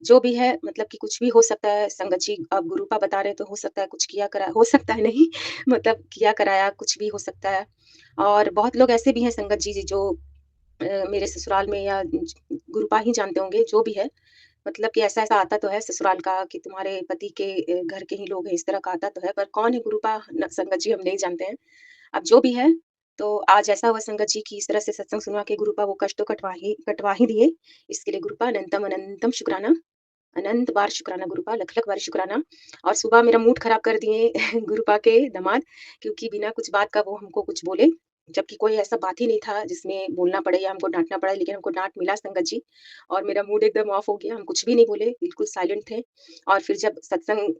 जो भी है मतलब कि कुछ भी हो सकता है संगत जी, अब गुरुपा बता रहे हैं तो हो सकता है कुछ किया करा हो सकता है नहीं मतलब किया कराया कुछ भी हो सकता है। और बहुत लोग ऐसे भी हैं संगत जी जो मेरे ससुराल में या गुरुपा ही जानते होंगे जो भी है, मतलब कि ऐसा-ऐसा आता तो है ससुराल का कि तुम्हारे पति के घर के ही लोग हैं, इस तरह का आता तो है, पर कौन है गुरुपा न संगत जी हम नहीं जानते हैं। अब जो भी है, तो आज ऐसा हुआ संगत जी की इस तरह से सत्संग सुनवा के गुरुपा वो कष्ट तो कटवा ही दिए। इसके लिए गुरुपा अनंतम अनंतम शुक्राना, अनंत बार शुक्राना गुरुपा, लख-लख बार शुक्राना। और सुबह मेरा मूड खराब कर दिए गुरुपा के दामाद, क्योंकि बिना कुछ बात का वो हमको कुछ बोले, जबकि कोई ऐसा बात ही नहीं था जिसमें बोलना पड़े या हमको डाँटना पड़े, लेकिन हमको डाँट मिला संगत जी। और मेरा मूड एकदम ऑफ हो गया, हम कुछ भी नहीं बोले, बिल्कुल साइलेंट थे। और फिर जब सत्संग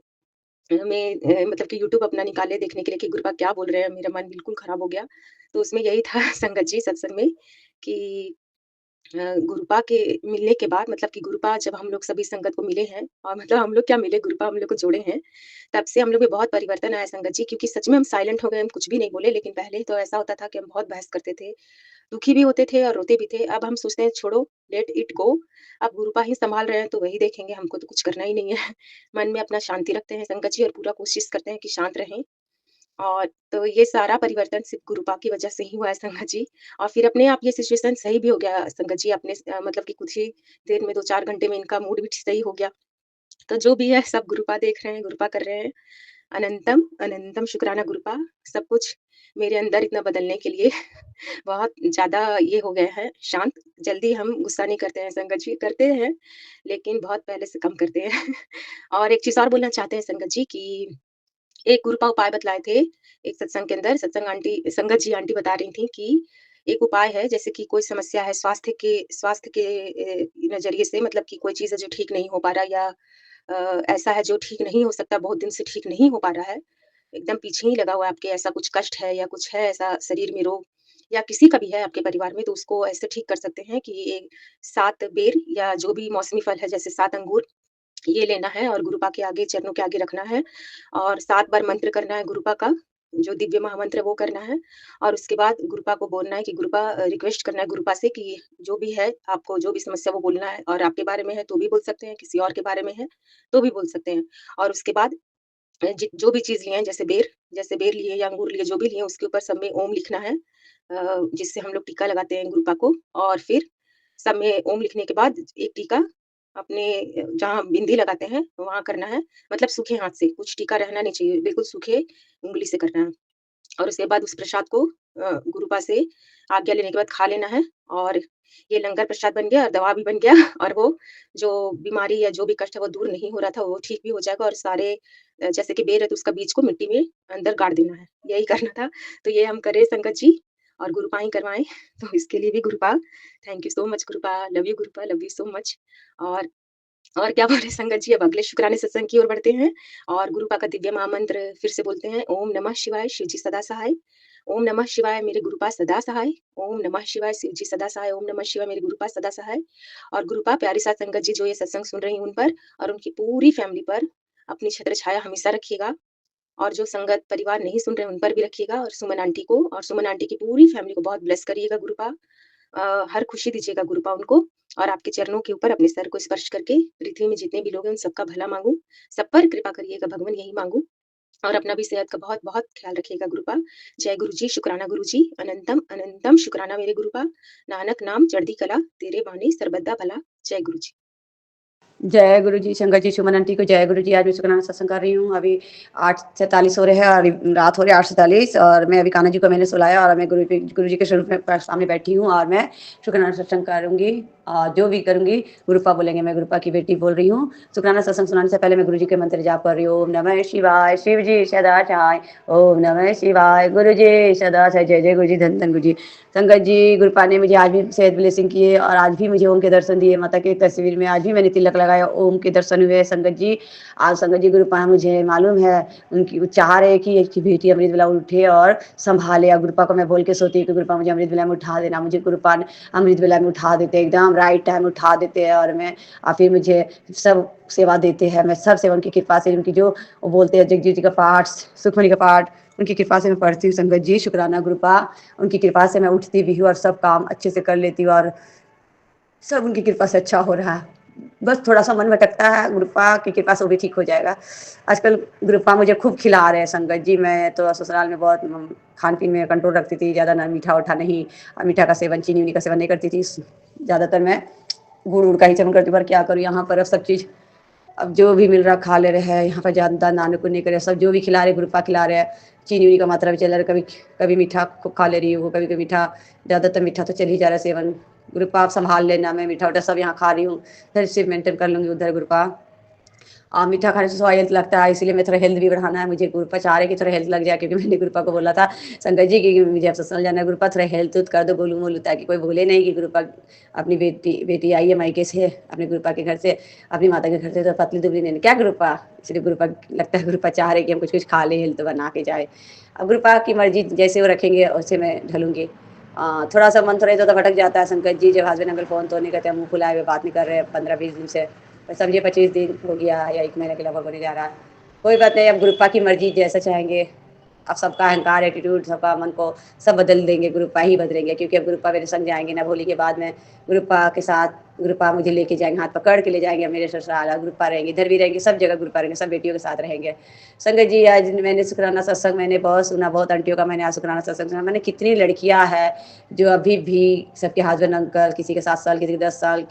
में मतलब कि यूट्यूब अपना निकाले देखने के लिए कि गुरुपा क्या बोल रहे हैं, मेरा मन बिल्कुल खराब हो गया। तो उसमें यही था संगत जी सत्संग में कि गुरुपा के मिलने के बाद, मतलब कि गुरुपा जब हम लोग सभी संगत को मिले हैं, और मतलब हम लोग क्या मिले, गुरुपा हम लोग को जोड़े हैं, तब से हम लोग में बहुत परिवर्तन आया संगत जी, क्योंकि सच में हम साइलेंट हो गए, हम कुछ भी नहीं बोले। लेकिन पहले तो ऐसा होता था कि हम बहुत बहस करते थे, दुखी भी होते थे और रोते भी थे। अब हम सोचते हैं छोड़ो, लेट इट गो, अब गुरुपा ही सँभाल रहे हैं तो वही देखेंगे, हमको तो कुछ करना ही नहीं है। मन में अपना शांति रखते हैं संगत जी और पूरा कोशिश करते हैं कि शांत रहें। और तो ये सारा परिवर्तन सिर्फ़ गुरुपा की वज़ह से ही हुआ है संगत जी। और फिर अपने आप ये सिचुएशन सही भी हो गया संगत जी, अपने मतलब कि कुछ ही देर में 2-4 घंटे में इनका मूड भी सही हो गया। तो जो भी है सब गुरुपा देख रहे हैं, गुरुपा कर रहे हैं। अनंतम, अनंतम शुक्राना गुरुपा, सब कुछ मेरे अंदर इतना बदलने के लिए बहुत ज़्यादा ये हो गए हैं शांत। जल्दी हम गुस्सा नहीं करते हैं संगत जी, करते हैं, लेकिन बहुत पहले से कम करते हैं। और एक चीज़ और बोलना चाहते हैं संगत जी कि एक गुरुपा उपाय बतलाए थे, एक सत्संग के अंदर सत्संग आंटी संगत जी आंटी बता रही थी कि एक उपाय है, जैसे कि कोई समस्या है स्वास्थ्य के नज़रिए से, मतलब कि कोई चीज़ है जो ठीक नहीं हो पा रहा, या ऐसा है जो ठीक नहीं हो सकता, बहुत दिन से ठीक नहीं हो पा रहा है। एकदम पीछे ही लगा हुआ है, आपके ऐसा कुछ कष्ट है या कुछ है ऐसा शरीर में रोग या किसी का भी है आपके परिवार में, तो उसको ऐसे ठीक कर सकते हैं कि ये 7 बेर या जो भी मौसमी फल है जैसे 7 अंगूर ये लेना है और गुरुपा के आगे चरणों के आगे रखना है और 7 बार मंत्र करना है गुरुपा का, जो दिव्य महामंत्र है वो करना है और उसके बाद गुरुपा को बोलना है कि गुरुपा रिक्वेस्ट करना है गुरुपा से कि जो भी है, आपको जो भी समस्या वो बोलना है और आपके बारे में है तो भी बोल सकते हैं, किसी और के बारे में है तो भी बोल सकते हैं। और उसके बाद जो भी चीज़ लिए हैं जैसे बेर लिए या अंगूर लिए जो भी लिए उसके ऊपर सब में ओम लिखना है जिससे हम लोग टीका लगाते हैं गुरुपा को और फिर सब में ओम लिखने के बाद एक टीका अपने जहाँ बिंदी लगाते हैं वहाँ करना है, मतलब सूखे हाथ से, कुछ टीका रहना नहीं चाहिए, बिल्कुल सूखे उँगली से करना है। और उसके बाद उस प्रसाद को गुरुपा से आज्ञा लेने के बाद खा लेना है और ये लंगर प्रसाद बन गया और दवा भी बन गया और वो जो बीमारी या जो भी कष्ट है वो दूर नहीं हो रहा था वो ठीक भी हो जाएगा और सारे जैसे कि बेर है तो उसका बीज को मिट्टी में अंदर गाड़ देना है, यही करना था। तो ये हम करे संगत जी और गुरुपा ही करवाएँ तो इसके लिए भी Gurupa thank you so much Gurupa, love you Gurupa, love you so much. और और क्या बोले संगत जी अब अगले शुक्राने सत्संग की ओर बढ़ते हैं और गुरुपा का दिव्य महामंत्र फिर से बोलते हैं ओम नमः शिवाय शिव जी सदा सहाय। ओम नमः शिवाय मेरे गुरुपा सदा सहाय। ओम नमः शिवाय शिव जी सदा सहाय। ओम नमः शिवाय मेरे गुरुपा सदा सहाय। और गुरुपा प्यारी साथ संगत जी जो ये सत्संग सुन रही हैं उन पर और उनकी पूरी फैमिली पर अपनी छत्र छाया हमेशा रखिएगा और जो संगत परिवार नहीं सुन रहे उन पर भी रखिएगा और सुमन आंटी को और सुमन आंटी की पूरी फैमिली को बहुत ब्लेस करिएगा गुरुपा। हर खुशी दीजिएगा गुरुपा उनको और आपके चरणों के ऊपर अपने सर को स्पर्श करके पृथ्वी में जितने भी लोग हैं उन सबका भला मांगू, सब पर कृपा करिएगा भगवान यही मांगू और अपना भी सेहत का बहुत बहुत ख्याल रखिएगा गुरुपा। जय गुरु जी, शुक्राना गुरु जी, अनंतम अनंतम शुक्राना मेरे गुरुपा। नानक नाम चढ़दी कला, तेरे बानी सरबद्दा भला। जय गुरु जी। जय गुरु जी, शंकर जी, सुमन आंटी को जय गुरु जी। आज मैं शुक्राना सत्संग कर रही हूँ। अभी 8:47 हो रहे हैं और रात हो रही है 8:47 और मैं अभी कान्हा जी को मैंने सुलाया और मैं गुरु जी के स्वरूप में सामने बैठी हूँ और मैं शुक्राना सत्संग करूँगी। जो भी करूँगी गुरुपा बोलेंगे। मैं गुरुपा की बेटी बोल रही हूँ। शुक्राना सत्संग सुनाने से पहले मैं गुरु जी के मंत्र जाप कर रही हूँ। ओम नमः शिवाय, शिव जी सदा सहाय। ओम नमः शिवाय, गुरु जी सदा सहाय। जय जय गुरु जी, धन धन गुरु जी। संगत जी, गुरुपा ने मुझे आज भी सेहत ब्लेसिंग किए और आज भी मुझे ओम के दर्शन दिए। माता की तस्वीर में आज भी मैंने तिलक लगाया, ओम के दर्शन हुए। संगत जी, आज संगत जी गुरुपा मुझे मालूम है उनकी चाह रहे कि एक बेटी अमृत वेला उठे और संभाले। और गुरुपा को मैं बोल के सोती हूँ कि गुरुपा मुझे अमृत वेला में उठा देना। मुझे गुरुपा अमृत वेला में उठा देते, एकदम राइट टाइम उठा देते हैं और मैं फिर मुझे सब सेवा देते हैं। मैं सब सेवा उनकी कृपा से, उनकी जो वो बोलते हैं जगजीत जी का पाठ, सुखमणि का पाठ, उनकी कृपा से मैं पढ़ती हूँ। संगत जी, शुक्राना गुरुपा, उनकी कृपा से मैं उठती भी हूँ और सब काम अच्छे से कर लेती हूँ और सब उनकी कृपा से अच्छा हो रहा है। बस थोड़ा सा मन भटकता है, गुरुपा की कृपा से वो भी ठीक हो जाएगा। आजकल गुरुपा मुझे खूब खिला रहे हैं संगत जी। मैं तो ससुराल में बहुत खान पीन में कंट्रोल रखती थी, ज़्यादा ना मीठा उठा नहीं, मीठा का सेवन, चीनी उनी का सेवन नहीं करती थी। ज़्यादातर मैं गुड़ उड़ का ही सेवन करती हूँ। पर क्या करूँ, यहाँ पर अब सब चीज़ अब जो भी मिल रहा खा ले रहे हैं। यहाँ पर ज़्यादा नानक नहीं करे, सब जो भी खिला रहे गुरुपा खिला रहे हैं। चीनी उनी का मात्रा भी चल रहा है, कभी कभी मीठा खूब खा ले रही हूँ, कभी कभी मीठा, ज़्यादातर मीठा तो चल ही जा रहा है सेवन। गुरुपा आप संभाल लेना, मैं मीठा उठा सब यहाँ खा रही हूँ, फिर सिर्फ मेंटेन कर लूँगी उधर गुरुपा। मीठा खाने से थोड़ा हेल्थ लगता है, इसीलिए मैं थोड़ा हेल्थ भी बढ़ाना है मुझे। गुरुपा चाह रहे कि थोड़ा हेल्थ लग जाए, क्योंकि मैंने गुरुपा को बोला था संगत जी कि मुझे अब सत्संग जाना है, गुरुपा थोड़ा हेल्थ कर दो गोलू मोलू, ताकि कोई बोले नहीं कि गुरुपा अपनी बेटी आई है मायके से, अपने गुरुपा के घर से, अपनी माता के घर से, तो पतली दुबली नहीं क्या गुरुपा। इसलिए गुरुपा लगता है गुरुपा चाह रहे कि हम कुछ कुछ खा लें, हेल्थ बना के जाए। अब गुरुपा की मर्जी, जैसे वो रखेंगे वैसे मैं ढलूंगी। थोड़ा सा मन थोड़ा तो भटक जाता है संकट जी, जब हस्बैंड अंकल फ़ोन तो नहीं करते, मुँह फुलाए हुए बात नहीं कर रहे 15-20 दिन से। समझिए 25 दिन हो गया या 1 महीने के लगभग होने जा रहा है। कोई बात नहीं, अब गुरुपा की मर्जी जैसा चाहेंगे। अब सबका अहंकार, एटीट्यूड, सबका मन को सब बदल देंगे, गुरुपा ही बदलेंगे, क्योंकि अब गुरुपा मेरे संग जाएंगे ना। होली के बाद में गुरुपा के साथ गुरुपा मुझे लेके जाएंगे, हाथ पकड़ के ले जाएंगे मेरे ससुराल। गुरुपा रहेंगे, इधर भी रहेंगे, सब जगह गुरुपा रहेंगे, सब बेटियों के साथ रहेंगे। संगत जी, आज मैंने शुक्राना सत्संग मैंने बहुत सुना, बहुत आंटियों का मैंने आज शुक्राना सत्संग सुना। मैंने कितनी लड़कियां हैं जो अभी भी सबके हस्बैंड अंकल, किसी के 7 साल, किसी के 10 साल,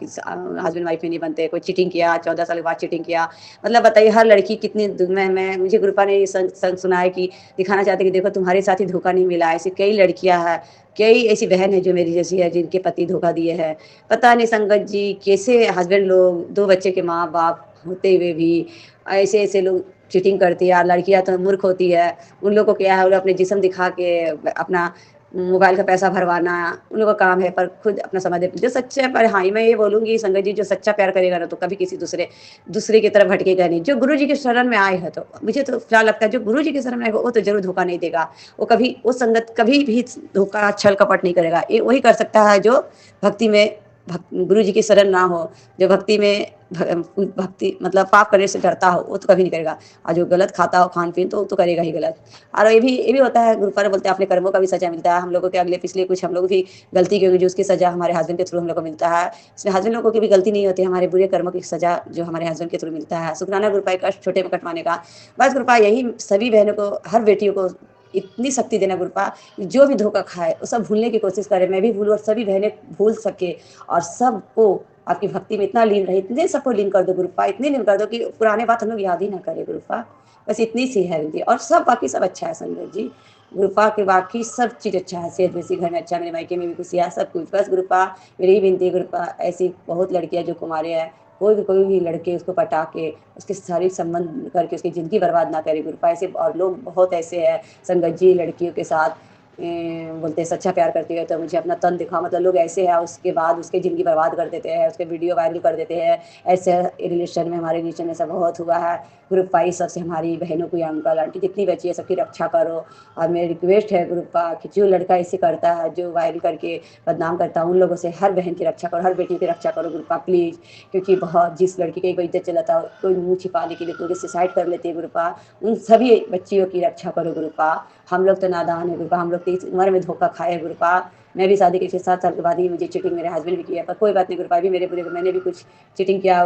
हस्बैंड वाइफ में नहीं बनते। कोई चीटिंग किया, 14 साल के बाद चीटिंग किया। मतलब बताइए, हर लड़की कितनी मैं मुझे गुरुपा ने ये संग सुना है कि दिखाना चाहते कि देखो तुम्हारे साथ ही धोखा नहीं मिला। ऐसी कई लड़कियां हैं, कई ऐसी बहन है जो मेरी जैसी है, जिनके पति धोखा दिए हैं। पता नहीं संगत जी कैसे हस्बैंड लोग, 2 बच्चे के माँ बाप होते हुए भी ऐसे ऐसे लोग चीटिंग करती है। यार लड़कियां तो मूर्ख होती है, उन लोगों को क्या है, वो अपने जिस्म दिखा के अपना मोबाइल का पैसा भरवाना उन लोगों का काम है, पर खुद अपना समय दे जो सच्चा है। पर हाँ, मैं ये बोलूँगी संगत जी, जो सच्चा प्यार करेगा ना, तो कभी किसी दूसरे की तरफ भटकेगा नहीं। जो गुरु जी के शरण में आए हैं, तो मुझे तो क्या लगता है, जो गुरु जी के शरण में आएगा वो तो ज़रूर धोखा नहीं देगा। वो संगत कभी भी धोखा, छल कपट नहीं करेगा। ये वही कर सकता है जो भक्ति में गुरु जी की शरण ना हो, जो भक्ति में भक्ति मतलब पाप करने से डरता हो, वो तो कभी नहीं करेगा। और जो गलत खाता हो खान पीन, तो वो तो करेगा ही गलत। और ये भी होता है, गुरु पर बोलते हैं अपने कर्मों का भी सजा मिलता है। हम लोगों के अगले पिछले कुछ हम लोग भी गलती की होगी, जो उसकी सजा हमारे हस्बैंड के थ्रू हम लोग को मिलता है। इसमें हस्बैंड लोगों की भी गलती नहीं होती, हमारे बुरे कर्मों की सजा जो हमारे हस्बैंड के थ्रू मिलता है। शुक्राना गुरुपाई कष्ट छोटे में कटवाने का। बस गुरुपा यही सभी बहनों को, हर बेटियों को इतनी शक्ति देना गुरुपा, जो भी धोखा खाए वो सब भूलने की कोशिश करे, मैं भी भूलूँ और सभी बहनें भूल सके, और सबको आपकी भक्ति में इतना लीन रहे, इतने सबको लीन कर दो गुरुपा, इतने लीन कर दो कि पुराने बात हम लोग याद ही ना करें गुरुपा। बस इतनी सी है विनती, और सब बाकी सब अच्छा है संगत जी। गुरुपा के बाकी सब चीज़ अच्छा है, सेहत वैसी घर में अच्छा, मेरे मायके में भी खुशियाँ सब कुछ। बस गुरुपा मेरी ही विनती है गुरुपा, ऐसी बहुत लड़कियाँ जो कुंवारे हैं, कोई भी लड़के उसको पटा के उसके शारीरिक संबंध करके उसकी ज़िंदगी बर्बाद ना करे गुरुपा। ऐसे और लोग बहुत ऐसे हैं संगत जी, लड़कियों के साथ बोलते हैं सच्चा प्यार करती है तो मुझे अपना तन दिखाओ, मतलब लोग ऐसे हैं, उसके बाद उसकी ज़िंदगी बर्बाद कर देते हैं, उसके वीडियो वायरल कर देते हैं। ऐसे रिलेशन में, हमारे रिलेशन में ऐसा बहुत हुआ है। ग्रुपा इस सबसे हमारी बहनों को, या अंकल आंटी जितनी बची है सबकी रक्षा करो। और मेरी रिक्वेस्ट है ग्रुपा कि जो लड़का ऐसे करता है, जो वायरल करके बदनाम करता है, उन लोगों से हर बहन की रक्षा करो, हर बेटी की रक्षा करो ग्रुपा प्लीज़। क्योंकि बहुत जिस लड़की की कोई इज्जत चलाता है, कोई मुँह छिपाने के लिए पूरे सुसाइड कर लेती है ग्रुपा, उन सभी बच्चियों की रक्षा करो गुरुपा। हम लोग तो नादान है गुरुपा, हम लोग तो इस उम्र में धोखा खाए गुरुपा। मैं भी शादी के 6-7 साल के बाद ही मुझे चीटिंग मेरे हस्बैंड भी किया, पर कोई बात नहीं गुरुपा, भी मेरे पूरे मैंने भी कुछ चीटिंग किया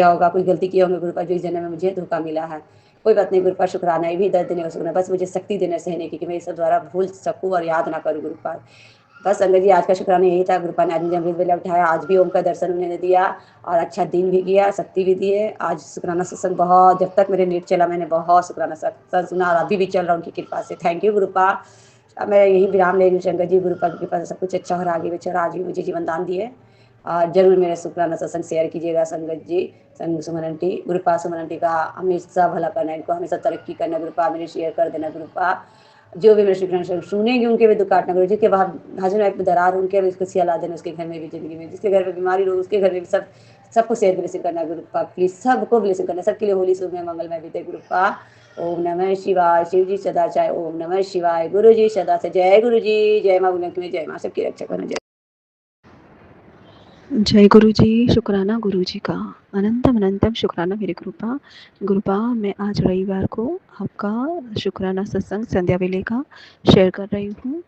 होगा, कुछ गलती किया होंगे गुरुपा, जो इस जन्म में मुझे धोखा मिला है। कोई बात नहीं गुरुपा, शुक्राना, ये भी दर्द देने का शुक्राना, बस मुझे शक्ति देना सहने की, कि मैं इस सब द्वारा भूल सकूँ और याद ना करूँ गुरुपा। बस संगत जी, आज का शुक्राना यही था। गुरुपा ने आज मुझे अमृत वेला उठाया, आज भी ओम का दर्शन उन्होंने दिया, और अच्छा दिन भी किया, शक्ति भी दिए। आज शुक्राना सत्संग बहुत, जब तक मेरे नेट चला मैंने बहुत शुक्राना सत्संग सुना, और अभी भी चल रहा उनकी कृपा से। Thank you गुरुपा। अब मैं यही विराम ले रही हूँ शंकर जी, गुरुपा की कृपा से सब कुछ अच्छा और आगे भी चला। आज भी मुझे जीवन दान दिए, और जरूर मेरे शुक्राना सत्संग शेयर कीजिएगा संगत जी। संग सुमन आंटी, गुरुपा सुमन आंटी का हमेशा भला करना, इनको हमेशा तरक्की करना गुरुपा, मेरे शेयर कर देना गुरुपा। जो भी मेरे शुक्राना सुनेंगे उनके भी दुख काटना गुरु, जिसके बाद हस्बैंड वाइफ में दरार, उनके भी खुशियाँ ला देना उसके घर में भी, जिंदगी में जिसके घर में बीमारी हो उसके घर में भी सबको शेयर ब्लेसिंग करना गुरुपा प्लीज, सबको ब्लेसिंग करना, सबके लिए होली शुभ में मंगलमय बीते गुरुपा। ओम नमः शिवाय। शिव जी सदा चाहे, ओम नमः शिवाय। गुरु जी सदा से जय गुरु जी, जय माँ गुरु, जय माँ, सबकी रक्षा करना। जय गुरु जी। शुक्राना गुरु जी का, अनंतम अनंतम शुक्राना मेरे गुरुपा। गुरुपा, मैं आज रविवार को आपका शुक्राना सत्संग संध्या वेले का शेयर कर रही हूँ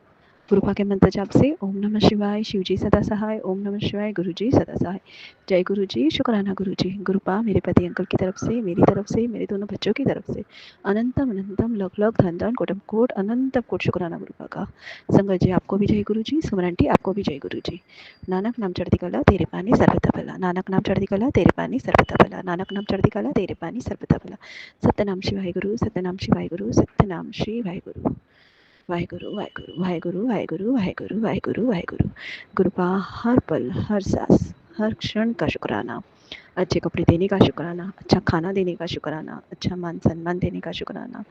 गुरुपा के मंत्र जाप से। ओम नमः शिवाय। शिव जी सदा सहाय। ओम नमः शिवाय। गुरु जी सदा सहाय। जय गुरु जी। शुक्राना गुरु जी। गुरुपा, मेरे पति अंकल की तरफ से, मेरी तरफ से, मेरे दोनों बच्चों की तरफ से अनंतम अनंतम लख लख धन धन कोटम कोट अनंत कोट शुक्राना गुरुपा का। संगत जी आपको भी जय गुरु जी। सुमन आंटी आपको भी जय गुरु जी। नानक नाम चढ़ती कला तेरे पानी सर्वथा भला, नानक नाम चढ़ती कला तेरे पानी सर्वथा भला, नानक नाम चढ़ती कला तेरे पानी सर्वथा भला। सत्यनाम शिवाय गुरु, सत्यनाम शिवाय गुरु, सत्यनाम शिवाय गुरु। वाहेगुरु वाहेगुरु वाहेगुरु वाहेगुरु वाहेगुरु वाहेगुरु वाहेगुरु। गुरुपा, हर पल हर सांस हर क्षण का शुक्राना, अच्छे कपड़े देने का शुक्राना, अच्छा खाना देने का शुक्राना, अच्छा मान सम्मान देने का शुक्राना।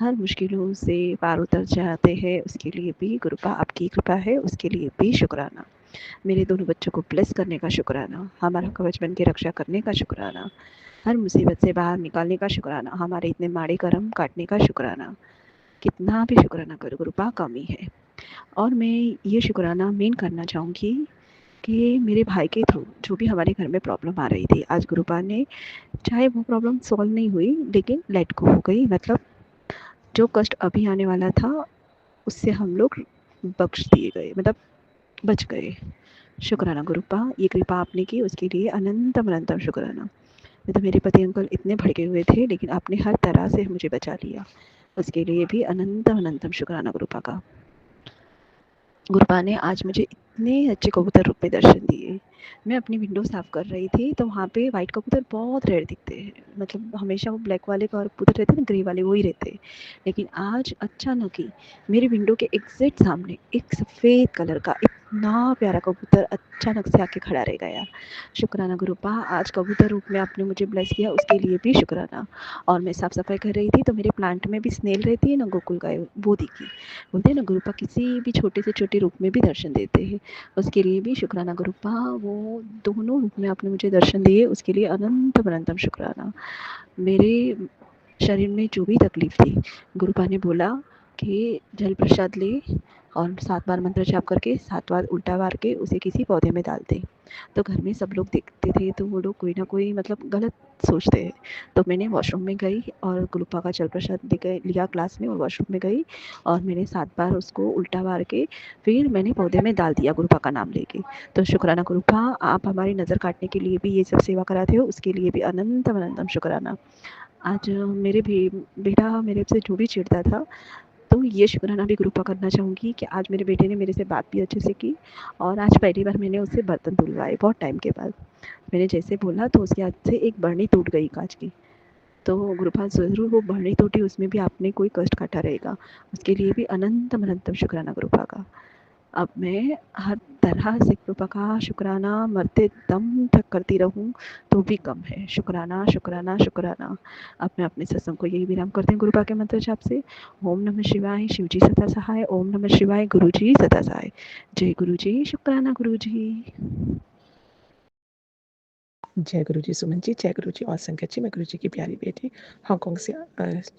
हर मुश्किलों से पार उतर जाते हैं उसके लिए भी गुरुपा आपकी कृपा है, उसके लिए भी शुक्राना। मेरे दोनों बच्चों को ब्लेस करने का शुक्राना, हमारा कवच बन के रक्षा करने का शुक्राना, हर मुसीबत से बाहर निकालने का शुक्राना, हमारे इतने माड़े कर्म काटने का शुक्राना। कितना भी शुक्राना करो गुरुपा कमी है। और मैं ये शुक्राना मेन करना चाहूँगी कि मेरे भाई के थ्रू जो भी हमारे घर में प्रॉब्लम आ रही थी, आज गुरुपा ने, चाहे वो प्रॉब्लम सॉल्व नहीं हुई लेकिन लेट गो हो गई, मतलब जो कष्ट अभी आने वाला था उससे हम लोग बख्श दिए गए, मतलब बच गए। शुक्राना गुरुपा, ये कृपा आपने की उसके लिए अनंतम अनंतम शुक्राना। नहीं तो मेरे पति अंकल इतने भड़के हुए थे, लेकिन आपने हर तरह से मुझे बचा लिया, उसके लिए भी अनंतम अनंतम शुक्राना गुरुपा का। गुरुपा ने आज मुझे इतने अच्छे कबूतर रूप में दर्शन दिए। मैं अपनी विंडो साफ़ कर रही थी तो वहाँ पे वाइट कबूतर बहुत रेयर दिखते हैं, मतलब हमेशा वो ब्लैक वाले कबूतर रहते हैं ना, ग्रे वाले वही रहते हैं। लेकिन आज अचानक ही मेरी विंडो के एग्जैक्ट सामने एक सफ़ेद कलर का इतना प्यारा कबूतर अचानक से आके खड़ा रह गया। शुक्राना गुरुपा, आज कबूतर रूप में आपने मुझे ब्लेस किया, उसके लिए भी शुक्राना। और मैं साफ सफाई कर रही थी तो मेरे प्लांट में भी स्नेल रहती है ना, गोकुल गाय, वो दिखी। बोलते हैं ना गुरुपा किसी भी छोटे से छोटे रूप में भी दर्शन देते हैं, उसके लिए भी शुक्राना गुरुपा। वो दोनों रूप में आपने मुझे दर्शन दिए, उसके लिए अनंतम अनंतम शुक्राना। मेरे शरीर में जो भी तकलीफ थी, गुरुपा ने बोला कि जल प्रसाद ले और 7 बार मंत्र जाप करके 7 बार उल्टा मार के उसे किसी पौधे में डाल दे। तो घर में सब लोग देखते थे तो वो लोग कोई ना कोई मतलब गलत सोचते हैं। तो मैंने वॉशरूम में गई और गुरुपा का जल प्रसाद लिया ग्लास में और वॉशरूम में गई और मैंने 7 बार उसको उल्टा मार के फिर मैंने पौधे में डाल दिया गुरुपा का नाम लेके। तो शुक्राना गुरुपा, आप हमारी नज़र काटने के लिए भी ये सब सेवा कराते हो, उसके लिए भी अनंतम अनंतम शुक्राना। आज मेरे बेटा मेरे से जो भी चिढ़ता था, तो ये शुक्राना भी गुरुपा करना चाहूँगी कि आज मेरे बेटे ने मेरे से बात भी अच्छे से की और आज पहली बार मैंने उससे बर्तन धुलवाए बहुत टाइम के बाद। मैंने जैसे बोला तो उसके हाथ से एक बरनी टूट गई काँच की। तो गुरुपा ज़रूर वो बरनी टूटी, उसमें भी आपने कोई कष्ट काटा रहेगा, उसके लिए भी अनंतम अनंतम शुक्राना गुरुपा का। अब मैं हर तरह से कृपा का शुक्राना मरते दम तक करती रहूं तो भी कम है। शुक्राना शुक्राना शुक्राना। अब मैं अपने सत्संग को यही विराम करती हूँ गुरुपा के मंत्र जाप से। ओम नमः शिवाय, शिव जी सदा सहाय। ओम नमः शिवाय, गुरु जी सदा सहाय। जय गुरु जी, शुक्राना गुरु जी। जय गुरु जी सुमन जी, जय गुरु जी और संगत जी। मैं गुरु जी की प्यारी बेटी हांगकांग से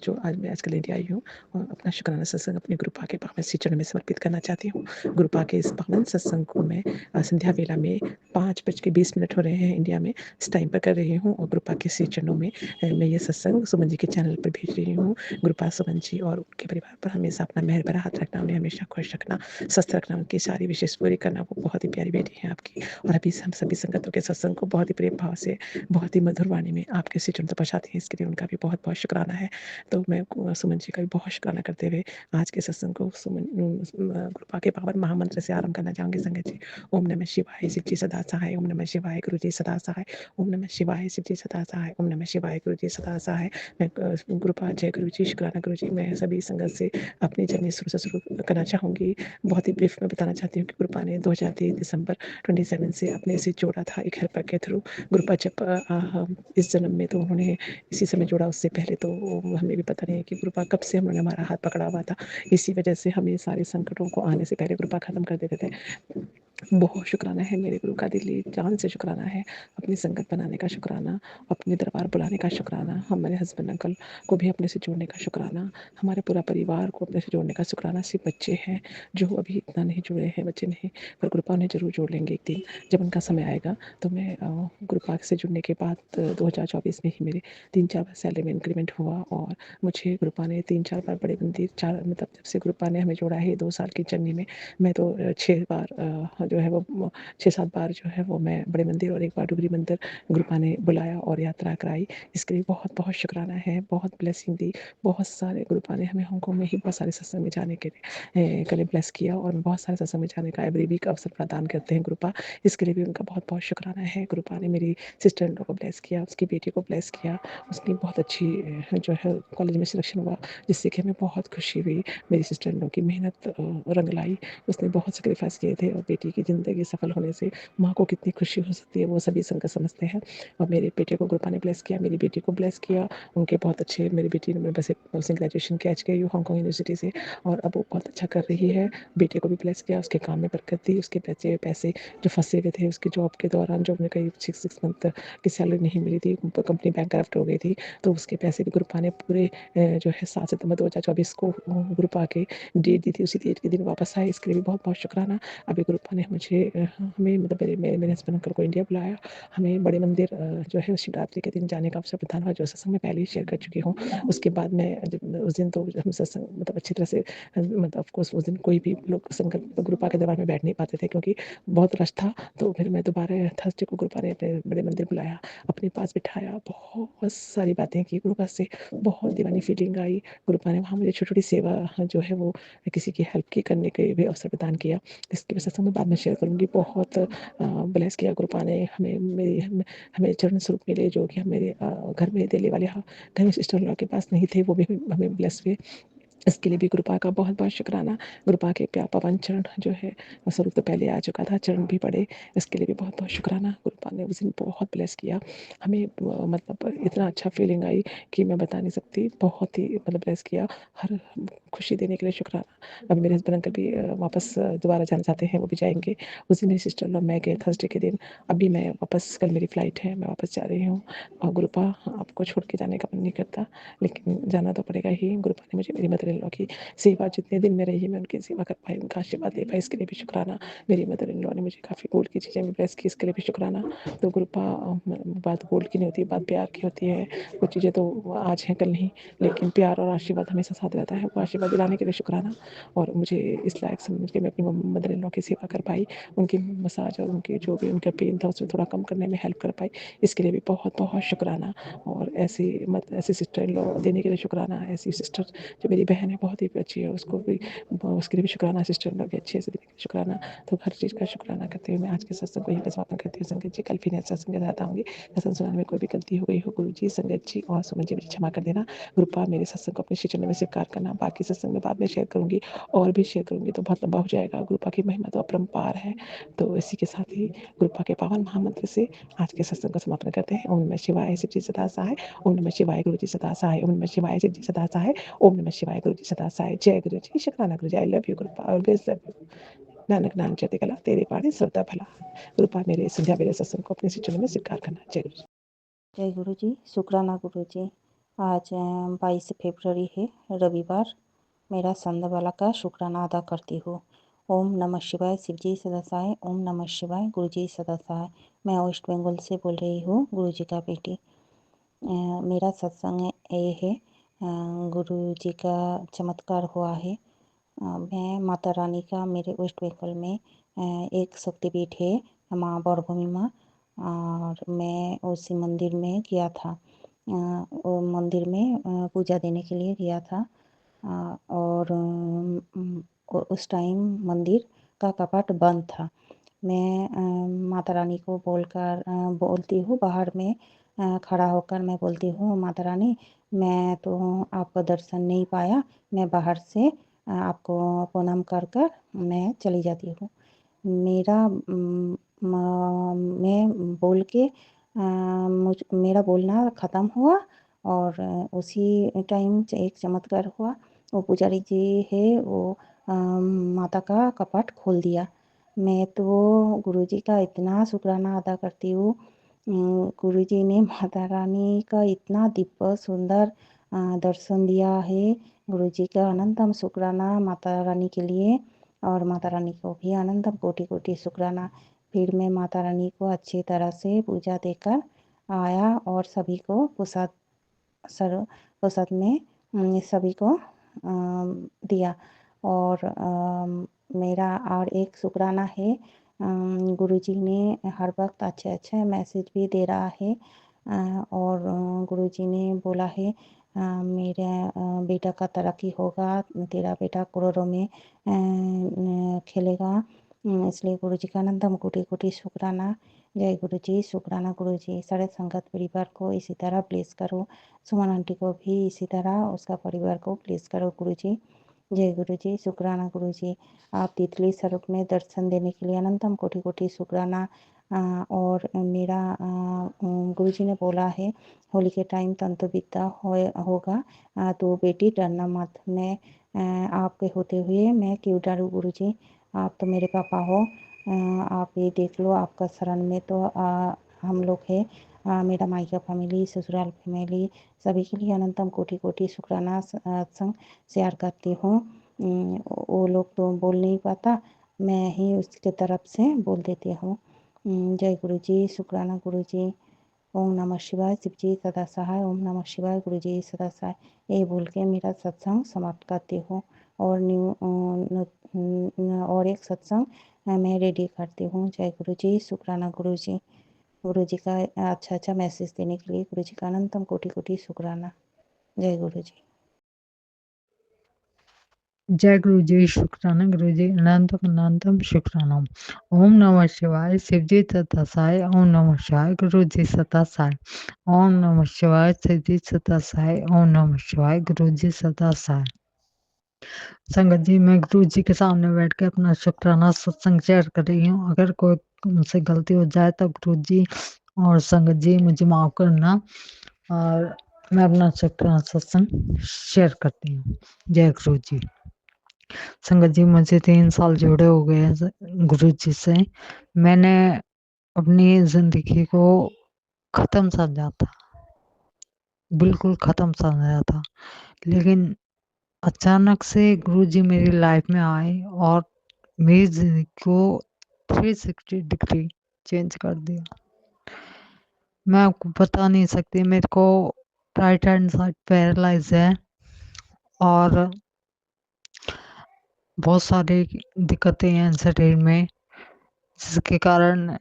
जो आज मैं आजकल इंडिया आई हूँ, अपना शुक्राना सत्संग अपने गुरुपा के पावन श्री चरणों में समर्पित करना चाहती हूँ। गुरुपा के इस पावन सत्संग को मैं संध्या वेला में 5:20 हो रहे हैं इंडिया में, इस टाइम पर कर रही हूँ और गुरुपा के श्री चरणों में मैं ये सत्संग सुमन जी के चैनल पर भेज रही हूँ। गुरुपा सुमन जी और उनके परिवार पर हमेशा अपना मेहर भरा हाथ रखना, उन्हें हमेशा खुश रखना, स्वस्थ रखना, उनकी सारी विशेष पूरी करना। वो बहुत ही प्यारी बेटी है आपकी और अभी हम सभी संगतों के सत्संग को बहुत ही प्रेम भाव से, बहुत ही मधुर वाणी में आपके श्री चरण तक पहुँचाती हैं, इसके लिए उनका भी बहुत बहुत शुक्राना है। तो मैं सुमन जी का भी बहुत शुक्राना करते हुए आज के सत्संग को गुरुपा के पावन महामंत्र से आरंभ करना चाहूँगी संगत जी। ओम नमः शिवाय, शिव जी सदा सहाय। ओम नमः शिवाय, गुरु जी सदा सहाय। ओम नमः शिवाय, शिव जी सदा सहाय। ओम नमः शिवाय, गुरु जी सदा सहाय। मैं गुरुपा, जय गुरु जी, शुक्राना गुरु जी। मैं सभी संगत से अपनी जर्नी शुरू से शुरू करना चाहूँगी। बहुत ही ब्रीफ में बताना चाहती हूँ कि गुरुपा ने 2023 दिसंबर 27 से अपने से जोड़ा था एक हेल्पर के थ्रू। गुरुपा जब इस जन्म में तो उन्होंने इसी समय जोड़ा, उससे पहले तो हमें भी पता नहीं है कि गुरुपा कब से उन्होंने हमारा हाथ पकड़ा हुआ था। इसी वजह से हमें सारे संकटों को आने से पहले गुरुपा खत्म कर देते थे। बहुत शुक्राना है मेरे गुरु का, दिली जान से शुक्राना है। अपनी संगत बनाने का शुक्राना, अपने दरबार बुलाने का शुक्राना, हमारे हस्बैंड अंकल को भी अपने से जोड़ने का शुक्राना, हमारे पूरा परिवार को अपने से जोड़ने का शुक्राना। सिर्फ बच्चे हैं जो अभी इतना नहीं जुड़े हैं, बच्चे नहीं, पर गुरुपा उन्हें जरूर जोड़ लेंगे एक दिन जब उनका समय आएगा। तो मैं गुरुपा से जुड़ने के बाद 2024 में ही मेरे 3-4 बार सैलरी में इंक्रीमेंट हुआ और मुझे गुरुपा ने 3-4 बार बड़े मंदिर, चार मतलब जब से गुरुपा ने हमें जोड़ा है 2 साल की जर्नी में, मैं तो 6 बार जो है वो 6-7 बार जो है वो मैं बड़े मंदिर और 1 बार डुगरी मंदिर गुरुपा ने बुलाया और यात्रा कराई। इसके लिए बहुत बहुत शुक्राना है, बहुत ब्लेसिंग दी। बहुत सारे गुरुपा ने हमें हांगकांग में ही बहुत सारे सत्संग में जाने के लिए ब्लेस किया और बहुत सारे सत्संग में जाने का एवरी वीक अवसर प्रदान करते हैं गुरुपा। इसके लिए भी उनका बहुत बहुत शुक्राना है। गुरुपा ने मेरी सिस्टर इन लॉ को ब्लेस किया, उसकी बेटी को ब्लेस किया, उसकी बहुत अच्छी जो है कॉलेज में सिलेक्शन हुआ, जिससे कि हमें बहुत खुशी हुई। मेरी सिस्टर इन लॉ की मेहनत रंग लाई, उसने बहुत सेक्रीफाइस किए थे और बेटी की ज़िंदगी सफल होने से माँ को कितनी खुशी हो सकती है वो सभी संगत समझते हैं। और मेरे बेटे को गुरुपा ने ब्लेस किया, मेरी बेटी को ब्लेस किया, उनके बहुत अच्छे, मेरी बेटी ने बस उसने ग्रेजुएशन किया HKU हांगकांग यूनिवर्सिटी से और अब वो बहुत अच्छा कर रही है। बेटे को भी ब्लेस किया, उसके काम में बरकत दी, उसके पैसे जो फंसे हुए थे उसकी जॉब के दौरान, जो उन्हें कई 6 मंथ की सैलरी नहीं मिली थी, कंपनी बैंकरप्ट हो गई थी, तो उसके पैसे भी गुरुपा ने पूरे जो है 7 सितंबर 2024 को गुरुपा के डेट दी थी, उसी डेट के दिन वापस आए। इसके लिए भी बहुत बहुत शुक्राना। अभी गुरुपा ने मुझे हमें मतलब मेरे हस्बैंड अंकल को इंडिया बुलाया, हमें बड़े मंदिर जो है शिवरात्रि के दिन जाने का अवसर प्रदान हुआ, जो सत्संग में पहले ही शेयर कर चुकी हूँ। उसके बाद मैं उस दिन तो हम सत्संग मतलब अच्छी तरह से मतलब ऑफकोर्स उस दिन कोई भी लोग संगत गुरुपा के दरबार में बैठ नहीं पाते थे क्योंकि बहुत रश था। तो फिर मैं दोबारा थर्सडे को गुरुपा ने अपने बड़े मंदिर बुलाया, अपने पास बिठाया, बहुत सारी बातें की गुरुपा से, बहुत दीवानी फीलिंग आई। गुरुपा ने वहाँ मुझे छोटी छोटी सेवा जो है वो किसी की हेल्प की करने के भी अवसर प्रदान किया। इसके भी सत्संग में बाद में शेयर करूँगी। बहुत ब्लेस किया गुरुपा ने हमें, हमें चरण स्वरूप मिले जो कि हम मेरे घर में दिल्ली वाले घर में सिस्टर इन लॉ के पास नहीं थे, वो भी हमें ब्लेस हुए। इसके लिए भी गुरुपा का बहुत-बहुत शुक्राना। गुरुपा के पवन चरण जो है स्वरूप तो पहले आ चुका था, चरण भी पड़े, इसके लिए भी बहुत-बहुत शुक्राना। गुरुपा ने उस दिन बहुत ब्लेस किया। हमें मतलब इतना अच्छा फीलिंग आई कि मैं बता नहीं सकती, बहुत ही मतलब ब्लेस किया। हर खुशी देने के लिए शुक्राना। अभी मेरे हस्बैंड अंकल भी वापस दोबारा जाना चाहते हैं, वो भी जाएँगे। उस दिन मेरी सिस्टर इन लॉ मैं गए थर्सडे के दिन। अभी मैं वापस कल मेरी फ्लाइट है, मैं वापस जा रही हूँ। और गुरुपा आपको छोड़ के जाने का मन नहीं करता, लेकिन जाना तो पड़ेगा ही। गुरुपा ने मुझे मेरी मदर इन लॉ की सेवा जितने दिन में रही मैं उनकी सेवा कर पाई, उनका आशीर्वाद ले पाई, इसके लिए भी शुक्राना। मेरी मदर इन लॉ ने मुझे काफ़ी गोल्ड की चीज़ें भी ब्लेस की, इसके लिए भी शुक्राना। तो गुरुपा बात गोल्ड की नहीं होती, बात प्यार की होती है। कुछ चीज़ें तो आज हैं कल नहीं, लेकिन प्यार और आशीर्वाद हमेशा साथ रहता है। वो आशीर्वाद दिलाने के लिए शुक्राना। और मुझे इस लायक समझ के मैं अपनी मदर इन लॉ की सेवा कर पाई, उनकी मसाज और उनके जो भी उनका पेन था उसमें थोड़ा कम करने में हेल्प कर पाई, इसके लिए भी बहुत बहुत शुक्राना। और ऐसी सिस्टर इन लॉ देने के लिए शुक्राना। ऐसी सिस्टर जो मेरी बहन है बहुत ही अच्छी है, उसको भी उसके लिए भी शुक्राना। सिस्टर इन लॉ भी अच्छी है, इसके लिए भी शुक्राना। तो हर चीज़ का शुक्राना करते हुए मैं आज के सत्संग को यहीं पर समापन करती हूँ। संगत जी कल फिर नए सत्संग के साथ आऊँगी। सत्संग सुनाने में कोई भी गलती हो गई हो गुरु जी, संगत जी और सुमन जी मुझे क्षमा कर देना। गुरुपा मेरे सत्संग को अपने श्री चरणों में स्वीकार करना। बाकी सत्संग में बाद में शेयर करूँगी, और भी शेयर करूँगी तो बहुत लंबा हो जाएगा। गुरुपा की महिमा तो अपरंपार है। तो इसी के साथ ही गुरुपा के पावन महामंत्र से आज के सत्संग का समापन करते हैं। ओम नमः शिवाय, शिव जी सदा सहाय। ओम नमः शिवाय, गुरु जी सदा सहाय। ओम नमः शिवाय, शिव जी सदा सहाय। ओम नमः शिवाय, गुरु जी सदा सहाय। जय गुरु जी, शुक्राना Guru ji. I love you Gurupa, always love you. Nanak नाम चढ़ती कला, तेरे पानी श्रद्धा भला। गुरुपा मेरे संध्या मेरे सत्संग को अपने श्री चरणों में स्वीकार करना। जय गुरु जी। जय गुरु जी, शुक्राना गुरु जी। आज 22 फरवरी है, रविवार। मेरा संध्यावाला का शुक्राना अदा करती हूँ। ओम नमः शिवाय, शिव जी सदा सहाय। ओम नमः शिवाय, गुरु जी सदा सहाय। मैं वेस्ट बंगाल से बोल रही हूँ, गुरु जी का बेटी। मेरा सत्संग ये है, गुरु जी का चमत्कार हुआ है। मैं माता रानी का मेरे वेस्ट बंगाल में एक शक्तिपीठ है, माँ बरभूमि माँ, और मैं उसी मंदिर में गया था। वो मंदिर में पूजा देने के लिए गया था। और उस टाइम मंदिर का कपाट बंद था। मैं माता रानी को बोलती हूँ, बाहर में खड़ा होकर मैं बोलती हूँ, माता रानी मैं तो आपका दर्शन नहीं पाया, मैं बाहर से आपको प्रणाम कर कर मैं चली जाती हूँ। मैं बोल के मेरा बोलना ख़त्म हुआ, और उसी टाइम एक चमत्कार हुआ। वो पुजारी जी है, वो माता का कपाट खोल दिया। मैं तो गुरुजी का इतना शुक्राना अदा करती हूँ। गुरुजी ने माता रानी का इतना दिव्य सुंदर दर्शन दिया है। गुरुजी का अनंतम शुक्राना माता रानी के लिए, और माता रानी को भी अनंतम कोटि कोटि शुक्राना। फिर मैं माता रानी को अच्छी तरह से पूजा देकर आया, और सभी को प्रसाद में सभी को दिया। और मेरा और एक शुक्राना है, गुरुजी ने हर वक्त अच्छे अच्छे मैसेज भी दे रहा है। और गुरुजी ने बोला है, मेरे बेटा का तरक्की होगा, तेरा बेटा करोड़ों में खेलेगा। इसलिए गुरुजी का अनंतम कोटि कोटि शुक्राना। जय गुरु जी, शुक्राना गुरु जी। सारे संगत परिवार को इसी तरह ब्लेस करो। सुमन आंटी को भी इसी तरह उसका परिवार को ब्लेस करो गुरु जी। जय गुरु जी, शुक्राना गुरु जी। आप तितली स्वरूप में दर्शन देने के लिए अनंतम कोटि कोटि शुक्राना। और मेरा गुरु जी ने बोला है, होली के टाइम तंतु विद्या होगा, तो बेटी डरना मत। मैं आपके होते हुए मैं क्यों डरूं गुरु जी, आप तो मेरे पापा हो। आप ये देख लो, आपका शरण में तो हम लोग हैं। मेरा मायका फैमिली, ससुराल फैमिली, सभी के लिए अनंतम कोटि कोटि शुक्राना संग शेयर करती हूँ। वो लोग तो बोल नहीं पाता, मैं ही उसके तरफ से बोल देती हूँ। जय गुरु जी, शुक्राना गुरु जी। ओम नमः शिवाय, शिव जी सदा सहाय। ओम नमः शिवाय, गुरु जी सदा सहाय। ये बोल के मेरा सत्संग समाप्त करती हूँ। और और एक सत्संग मैं रेडी करती हूँ। जय गुरु जी, शुक्राना गुरु जी। गुरु जी का अच्छा अच्छा मैसेज देने के लिए गुरु जी का अनंतम कोटि कोटि शुक्राना। जय गुरु जी। जय गुरु जी, शुक्राना गुरु जी, अनंतम अनंतम शुक्राना। ओम नमः शिवाय, शिव जी सदा साई। ओम नमः शिवाय, गुरु जी सदा साई। ओम नमः शिवाय, शिव जी सदा साई। ओम नमः शिवाय, गुरु जी सदा साई। संगत जी, मैं गुरु जी के सामने बैठ के अपना शुक्राना सत्संग शेयर कर रही हूँ। अगर कोई मुझसे गलती हो जाए तो गुरु जी और संगत जी मुझे माफ़ करना, और मैं अपना शुक्राना सत्संग शेयर करती हूँ। जय गुरु जी। संगत जी, मुझे 3 साल जुड़े हो गए हैं गुरु जी से। मैंने अपनी ज़िंदगी को ख़त्म समझा था, बिल्कुल ख़त्म समझा था। लेकिन अचानक से गुरुजी मेरी लाइफ में आए और मेरी ज़िंदगी को 360 डिग्री चेंज कर दिया। मैं आपको बता नहीं सकती, मेरे को राइट हैंड साइड पैरालाइज़ है और बहुत सारी दिक्कतें हैं शरीर में, जिसके कारण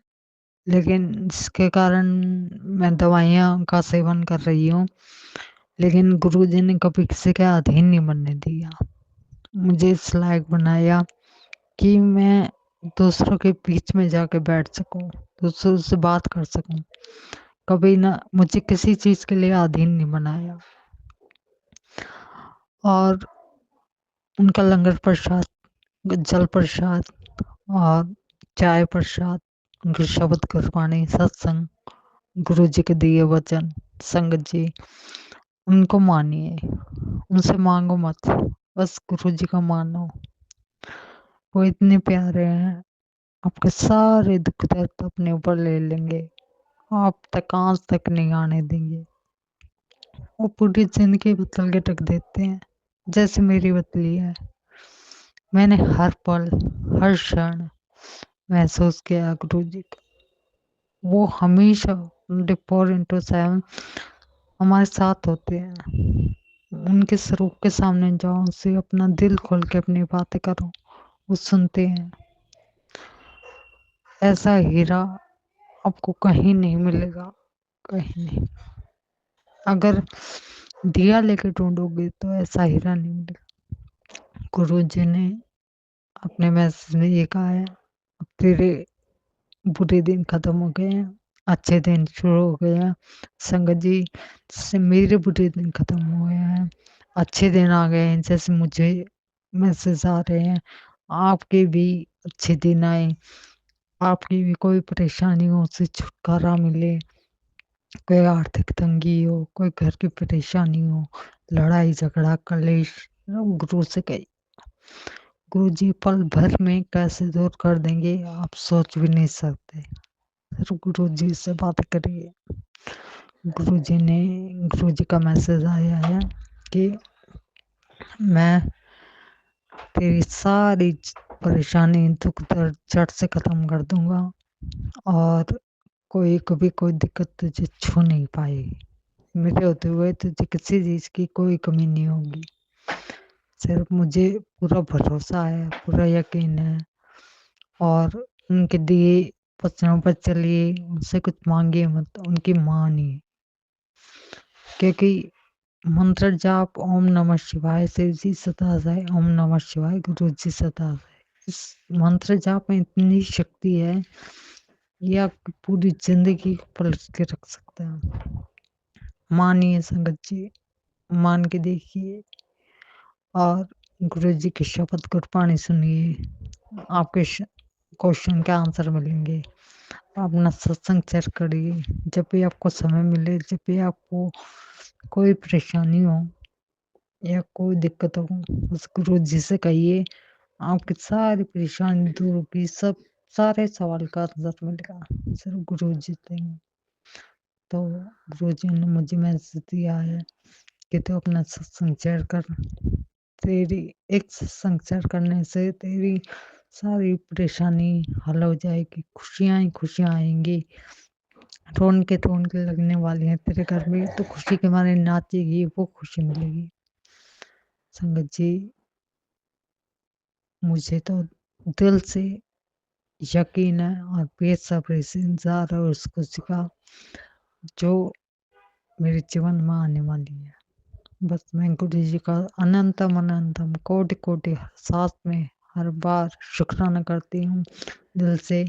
जिसके कारण मैं दवाइयाँ का सेवन कर रही हूँ। लेकिन गुरुजी ने कभी किसी के अधीन नहीं बनने दिया। मुझे इस लायक बनाया कि मैं दूसरों के बीच में जाके बैठ सकूं, दूसरों से बात कर सकूं। कभी ना मुझे किसी चीज़ के लिए अधीन नहीं बनाया। और उनका लंगर प्रसाद, जल प्रसाद और चाय प्रसाद, उनके शब्द गुरबाणी, सत्संग, गुरु जी के दिए वचन, संगत जी, उनको मानिए, उनसे मांगो मत, बस गुरु जी का मानो। वो इतने प्यारे हैं, आपके सारे दुख दर्द अपने ऊपर ले लेंगे, आप तक आँच तक नहीं आने देंगे। वो पूरी जिंदगी बदल के रख देते हैं, जैसे मेरी बदली है। मैंने हर पल, हर क्षण महसूस किया गुरु जी को। वो हमेशा 24/7 हमारे साथ होते हैं। उनके स्वरूप के सामने जाओ, उनसे अपना दिल खोल के अपनी बातें करो, वो सुनते हैं। ऐसा हीरा आपको कहीं नहीं मिलेगा, कहीं नहीं। अगर दिया लेके ढूंढोगे तो ऐसा हीरा नहीं मिलेगा। गुरु जी ने अपने मैसेज में ये कहा है, अब तेरे बुरे दिन खत्म हो गए हैं, अच्छे दिन शुरू हो गए हैं। संगत जी, जैसे मेरे बुरे दिन खत्म हुए हैं, अच्छे दिन आ गए हैं, जैसे मुझे मैसेज आ रहे हैं, आपके भी अच्छे दिन आए, आपकी भी कोई परेशानी हो उससे छुटकारा मिले, कोई आर्थिक तंगी हो, कोई घर की परेशानी हो, लड़ाई झगड़ा कलेश, गुरु से कही, गुरु जी पल भर में कैसे दूर कर देंगे आप सोच भी नहीं सकते। फिर गुरु जी से बात करिए। गुरु जी का मैसेज आया है कि मैं तेरी सारी परेशानी दुख दर्द जड़ से खत्म कर दूंगा और कभी कोई दिक्कत तुझे छू नहीं पाएगी। मेरे होते हुए तुझे किसी चीज़ की कोई कमी नहीं होगी। सिर्फ मुझे पूरा भरोसा है, पूरा यकीन है, और उनके दिए वचनों पर चलिए, उनसे कुछ मांगिए मत, उनकी मानिए। क्योंकि मंत्र जाप ओम नमः शिवाय, शिव जी सदा सहाय, ओम नमः शिवाय, गुरु जी सदा सहाय। इस मंत्र जाप में इतनी शक्ति है, ये आपकी पूरी जिंदगी को पलट के रख सकता है। मानिए संगत जी, मान के देखिए और गुरु जी के शपथ गुरबाणी सुनिए, आपके क्वेश्चन के आंसर मिलेंगे। अपना सत्संग शेयर करिए, जब भी आपको समय मिले, जब भी आपको कोई परेशानी हो या कोई दिक्कत हो, उस गुरु जी से कहिए, आपकी सारी परेशानी दूर होगी, सब सारे सवाल का आंसर मिलेगा, सिर्फ गुरु जी देंगे। तो गुरु जी ने मुझे मैसेज दिया है कि तू अपना सत्संग शेयर कर, तेरी एक सत्संग शेयर करने से तेरी सारी परेशानी हल हो जाएगी, खुशियाँ ही खुशियाँ आएंगी, रौनकें लगने वाली हैं तेरे घर में, तो खुशी के मारे नाचेगी, वो खुशी मिलेगी। संगत जी, मुझे तो दिल से यकीन है और बेसब्री से इंतजार है उस खुशी का जो मेरे जीवन में आने वाली है। बस मैं गुरु जी का अनंतम कोटि कोटि सांस में हर बार शुक्राना करती हूँ दिल से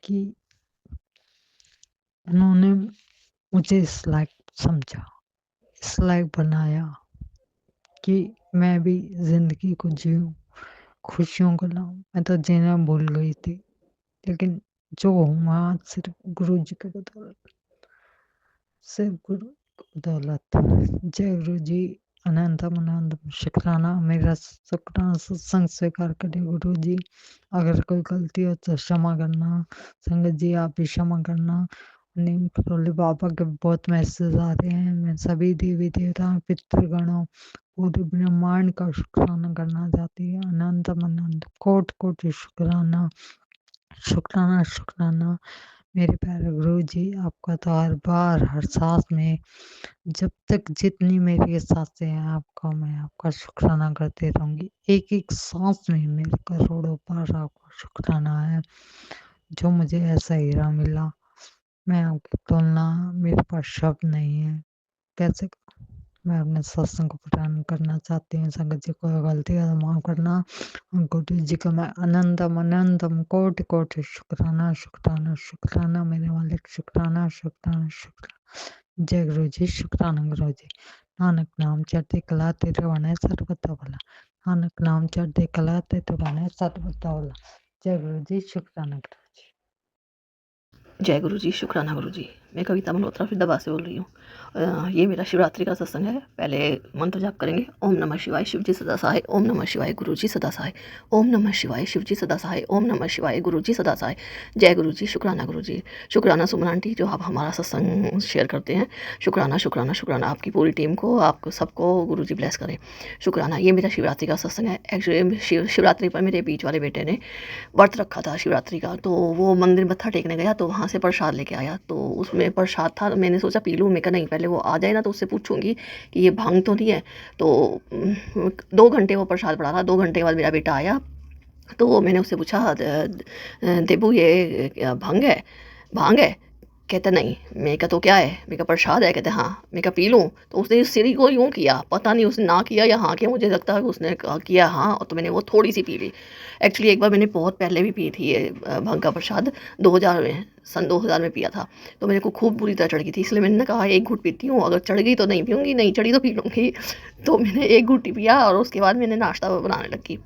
कि उन्होंने मुझे इस लायक समझा, इस लायक बनाया कि मैं भी ज़िंदगी को जीऊँ, खुशियों को लाऊँ। मैं तो जीना भूल गई थी, लेकिन जो हूँ आज सिर्फ़ गुरुजी की बदौलत, सिर्फ़ गुरु की बदौलत। जय गुरुजी, अनंतम अनंतम शुक्राना। मेरा शुक्राना सत्संग स्वीकार करें गुरुजी। अगर कोई गलती हो तो क्षमा करना। संगत जी आप भी क्षमा करना। नीम करोली बाबा के बहुत मैसेज आ रहे हैं। मैं सभी देवी देवता पितृगणों पूरे ब्रह्मांड का शुक्राना करना चाहती हूँ। अनंतम अनंत कोटि कोटि शुक्राना, शुक्राना, शुक्राना। मेरे प्यारे गुरुजी, आपका तो हर बार हर सांस में जब तक जितनी मेरी सांसें हैं मैं आपका शुक्राना करती रहूँगी। एक-एक सांस में मेरे करोड़ों बार आपका शुक्राना है, जो मुझे ऐसा हीरा मिला। मैं आपकी तुलना मेरे पास शब्द नहीं है, कैसे करूँ? मैं अपने सत्संग को प्रदान करना चाहती हूँ। संगत जी कोई गलती है तो माफ़ करना। और गुरु जी का मैं अनंतम अनंतम कोटि कोटि शुक्राना, शुक्राना, शुक्राना मेरे मालिक, शुक्राना, शुक्राना, शुक्राना। जय गुरु जी, शुक्राना गुरु जी। नानक नाम चढ़ती कला तेरे बने सर्वदा भला। नानक नाम चढ़ती कला तेरे बने सर्वदा भला। जय गुरु जी, शुक्राना गुरु जी। जय गुरु जी, शुक्राना गुरु जी। मैं कविता मल्होत्रा फरीदाबाद से बोल रही हूँ। ये मेरा शिवरात्रि का सत्संग है। पहले मंत्र जाप करेंगे। ओम नमः शिवाय, शिव जी सदा सहाय। ओम नमः शिवाय, गुरु जी सदा सहाय। ओम नमः शिवाय, शिव जी सदा सहाय। ओम नमः शिवाय, गुरु जी सदा सहाय। जय गुरु जी, शुक्राना गुरु जी। शुक्राना सुमन आंटी जो आप हमारा सत्संग शेयर करते हैं। शुक्राना शुक्राना शुक्राना आपकी पूरी टीम को, आपको सबको गुरु जी ब्लेस करें। शुक्राना। ये मेरा शिवरात्रि का सत्संग है। एक्चुअली शिवरात्रि पर मेरे बीच वाले बेटे ने व्रत रखा था शिवरात्रि का, तो वो मंदिर मत्था टेकने गया तो वहाँ से प्रसाद लेके आया। तो उसमें प्रसाद था, मैंने सोचा पी लूँ। मैं कहा नहीं, पहले वो आ जाए ना तो उससे पूछूंगी कि ये भांग तो नहीं है। तो 2 घंटे वो प्रसाद पड़ा रहा। 2 घंटे के बाद मेरा बेटा आया, तो मैंने उससे पूछा देबू ये भांग है, भांग है? कहता नहीं। मैं कहा तो क्या है? मैं कहा प्रसाद है। कहते हाँ। मैं कहा पी लूँ? तो उसने सिर को यूँ किया, पता नहीं उसने ना किया या हाँ किया, मुझे लगता है कि उसने किया हाँ, और तो मैंने वो थोड़ी सी पी ली। एक्चुअली एक बार मैंने बहुत पहले भी पी थी ये भांग का प्रसाद, 2000 में, सन 2000 में पिया था। तो मेरे को खूब बुरी तरह चढ़ गई थी, इसलिए मैंने कहा एक घूंट पीती हूँ, अगर चढ़ गई तो नहीं पीऊँगी, नहीं चढ़ी तो पी लूँगी। तो मैंने एक घूंट ही पिया और उसके बाद मैंने नाश्ता बनाने लगी।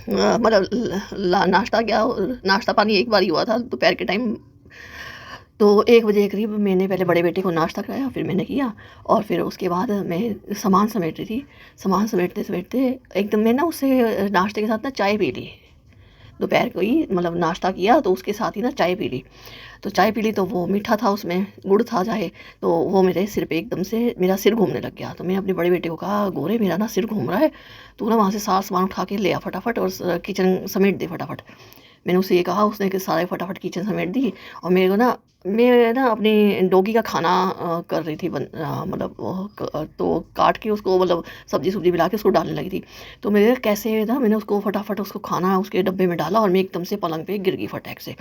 मतलब नाश्ता क्या, नाश्ता पानी एक बार ही हुआ था दोपहर के टाइम। तो 1 बजे के करीब मैंने पहले बड़े बेटे को नाश्ता कराया, फिर मैंने किया, और फिर उसके बाद मैं सामान समेट रही थी। सामान समेटते समेटते एकदम मैं ना उससे नाश्ते के साथ ना चाय पी ली। दोपहर को ही मतलब नाश्ता किया तो उसके साथ ही ना चाय पी ली। तो चाय पी ली तो वो मीठा था, उसमें गुड़ था चाहे, तो वो मेरे सिर पे एकदम से मेरा सिर घूमने लग गया। तो मैं अपने बड़े बेटे को कहा, गोरे मेरा ना सिर घूम रहा है, तू ना वहाँ से सारा सामान उठा के ले आ फटाफट और किचन समेट दे फटाफट। मैंने उससे ये कहा, उसने कि सारे फटाफट किचन समेट दी। और मेरे को ना, मैं ना अपनी डॉगी का खाना कर रही थी मतलब तो काट के उसको मतलब सब्जी सुब्जी मिला के उसको डालने लगी थी। तो मेरे कैसे ना मैंने उसको फटाफट उसको खाना उसके डब्बे में डाला और मैं एकदम से पलंग पे गिर गई फटाक से।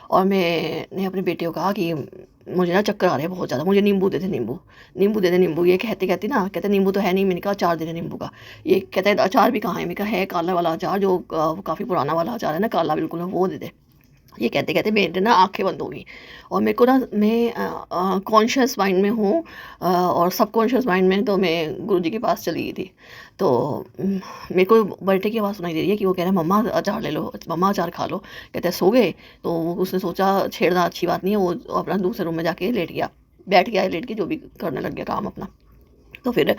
और मैंने अपने बेटे को कहा कि मुझे ना चक्कर आ रहे हैं बहुत ज़्यादा, मुझे नींबू दे दे, नींबू नींबू दे दे नींबू। ये कहते कहते ना कहते नींबू तो है नहीं। मैंने कहा अचार दे दे नींबू का। ये कहता है अचार भी कहाँ है? मैंने कहा है काला वाला अचार, जो काफ़ी पुराना वाला अचार है ना, काला बिल्कुल, वो दे दे। ये कहते कहते मेरे ना आंखें बंद हो गई। और मेरे को ना, मैं कॉन्शियस माइंड में हूँ और सबकॉन्शियस माइंड में तो मैं गुरुजी के पास चली गई थी। तो मेरे को बेटे की आवाज़ सुनाई दे रही है कि वो कह रहा है मम्मा अचार ले लो, मम्मा अचार खा लो। कहते हैं सो गए? तो उसने सोचा छेड़ना अच्छी बात नहीं है, वो अपना दूसरे रूम में जाके लेट गया, बैठ गया, लेट के जो भी करने लग गया काम अपना। तो फिर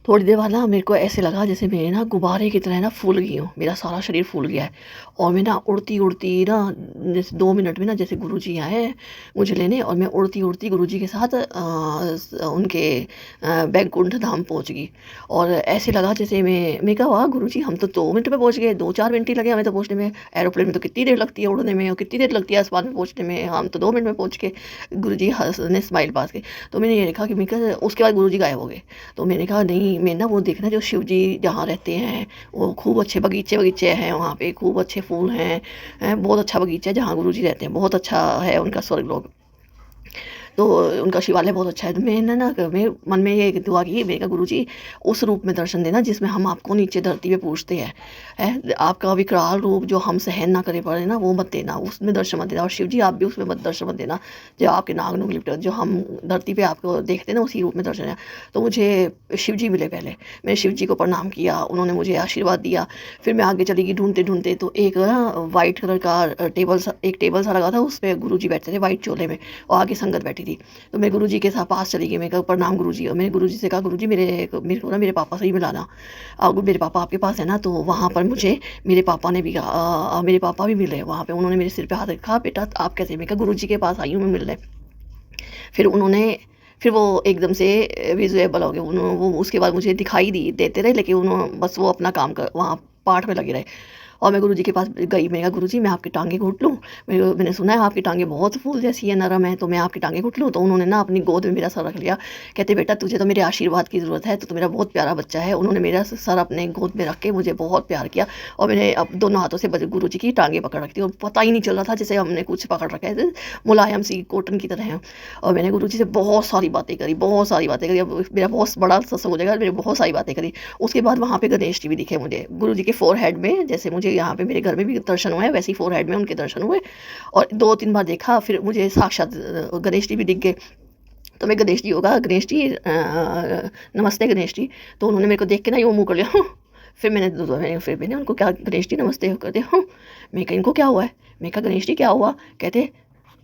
थोड़ी देर बाद ना मेरे को ऐसे लगा जैसे मैं ना गुब्बारे की तरह ना फूल गई हूँ, मेरा सारा शरीर फूल गया है। और मैं ना उड़ती उड़ती ना, जैसे 2 मिनट में ना जैसे गुरुजी आए मुझे लेने, और मैं उड़ती उड़ती गुरुजी के साथ उनके बैकुंठ धाम पहुँच गई। और ऐसे लगा जैसे मैं कहा वाह गुरुजी, हम तो 2 मिनट में पहुँच गए, 2-4 मिनट ही लगे हमें तो पहुँचने में। एरोप्लेन में तो कितनी देर लगती है उड़ने में, और कितनी देर लगती है आसमान में पहुँचने में, हम तो 2 मिनट में पहुँच के। गुरुजी ने स्माइल पास के। तो मैंने ये देखा कि मैं कहा, उसके बाद गुरुजी गायब हो गए। तो मैंने कहा नहीं, मैं ना वो देखना जो शिव जी जहाँ रहते हैं, वो खूब अच्छे बगीचे हैं वहाँ पे, खूब अच्छे फूल हैं, बहुत अच्छा बगीचा है जहाँ गुरु जी रहते हैं, बहुत अच्छा है उनका स्वर्ग लोग। तो उनका शिवालय बहुत अच्छा है। तो मैंने ना मेरे मन में ये दुआ की, मैंने कहा गुरुजी उस रूप में दर्शन देना जिसमें हम आपको नीचे धरती पे पूछते हैं, है आपका विकराल रूप जो हम सहन ना करे पड़े ना, वो मत देना, उसमें दर्शन मत देना। और शिव जी आप भी उसमें मत दर्शन मत देना, जो आपके नाग नुग लिपटे जो हम धरती पे आपको देखते हैं ना, उसी रूप में दर्शन है। तो मुझे शिव जी मिले पहले, मैंने शिव जी को प्रणाम किया, उन्होंने मुझे आशीर्वाद दिया। फिर मैं आगे चली गई ढूंढते ढूंढते, तो एक ना वाइट कलर का टेबल सा लगा था, उस पर गुरु जी बैठते थे वाइट चोले में, और आगे संगत बैठी थी। तो मैं गुरु जी के साथ पास चली गई, मैं कहा प्रणाम गुरु जी। और मैंने गुरु जी से कहा गुरु जी मेरे को ना मेरे पापा से ही मिलाना, मेरे पापा आपके पास है ना। तो वहाँ पर मुझे मेरे पापा ने भी कहा, मेरे पापा भी मिले वहाँ पे, उन्होंने मेरे सिर पे हाथ रखा, बेटा आप कैसे। मैं कहा गुरु जी के पास आई हूँ मैं मिलने। फिर वो एकदम से विजुएबल हो गए, वो उसके बाद मुझे दिखाई देते रहे, लेकिन उन्होंने बस वो अपना काम कर वहाँ पाठ में लगे रहे। और मैं गुरु जी के पास गई, मैंने कहा गुरु जी मैं आपकी टांगें घुट लूँ, मैंने सुना है आपकी टांगें बहुत फूल जैसी है, नरम है, तो मैं आपकी टांगें घुट लूँ। तो उन्होंने ना अपनी गोद में मेरा सर रख लिया, कहते बेटा तुझे तो मेरे आशीर्वाद की ज़रूरत है, तो मेरा बहुत प्यारा बच्चा है। उन्होंने मेरा सर अपने गोद में रख के मुझे बहुत प्यार किया, और मैंने अब दोनों हाथों से गुरु जी की टांगें पकड़ रखी, और पता ही नहीं चल रहा था जैसे हमने कुछ पकड़ रखा है, मुलायम सी कॉटन की तरह है। और मैंने गुरु जी से बहुत सारी बातें करी, अब मेरा बहुत बड़ा सत्संग हो जाएगा, मैंने बहुत सारी बातें करी। उसके बाद वहाँ पे गणेश जी भी दिखे मुझे, गुरु जी के फोरहेड में, जैसे मुझे यहाँ पे मेरे घर में भी दर्शन हुए वैसे ही फोरहेड में उनके दर्शन हुए, और 2-3 बार देखा, फिर मुझे साक्षात गणेश जी भी दिख गए। तो मैं गणेश जी होगा, गणेश जी नमस्ते गणेश जी। तो उन्होंने मेरे को देख के ना यूँ मुँह कर लिया फिर मैंने उनको क्या गणेश जी नमस्ते कर दिया। मैं कहा इनको क्या हुआ है, मैं कहा गणेश जी क्या हुआ, कहते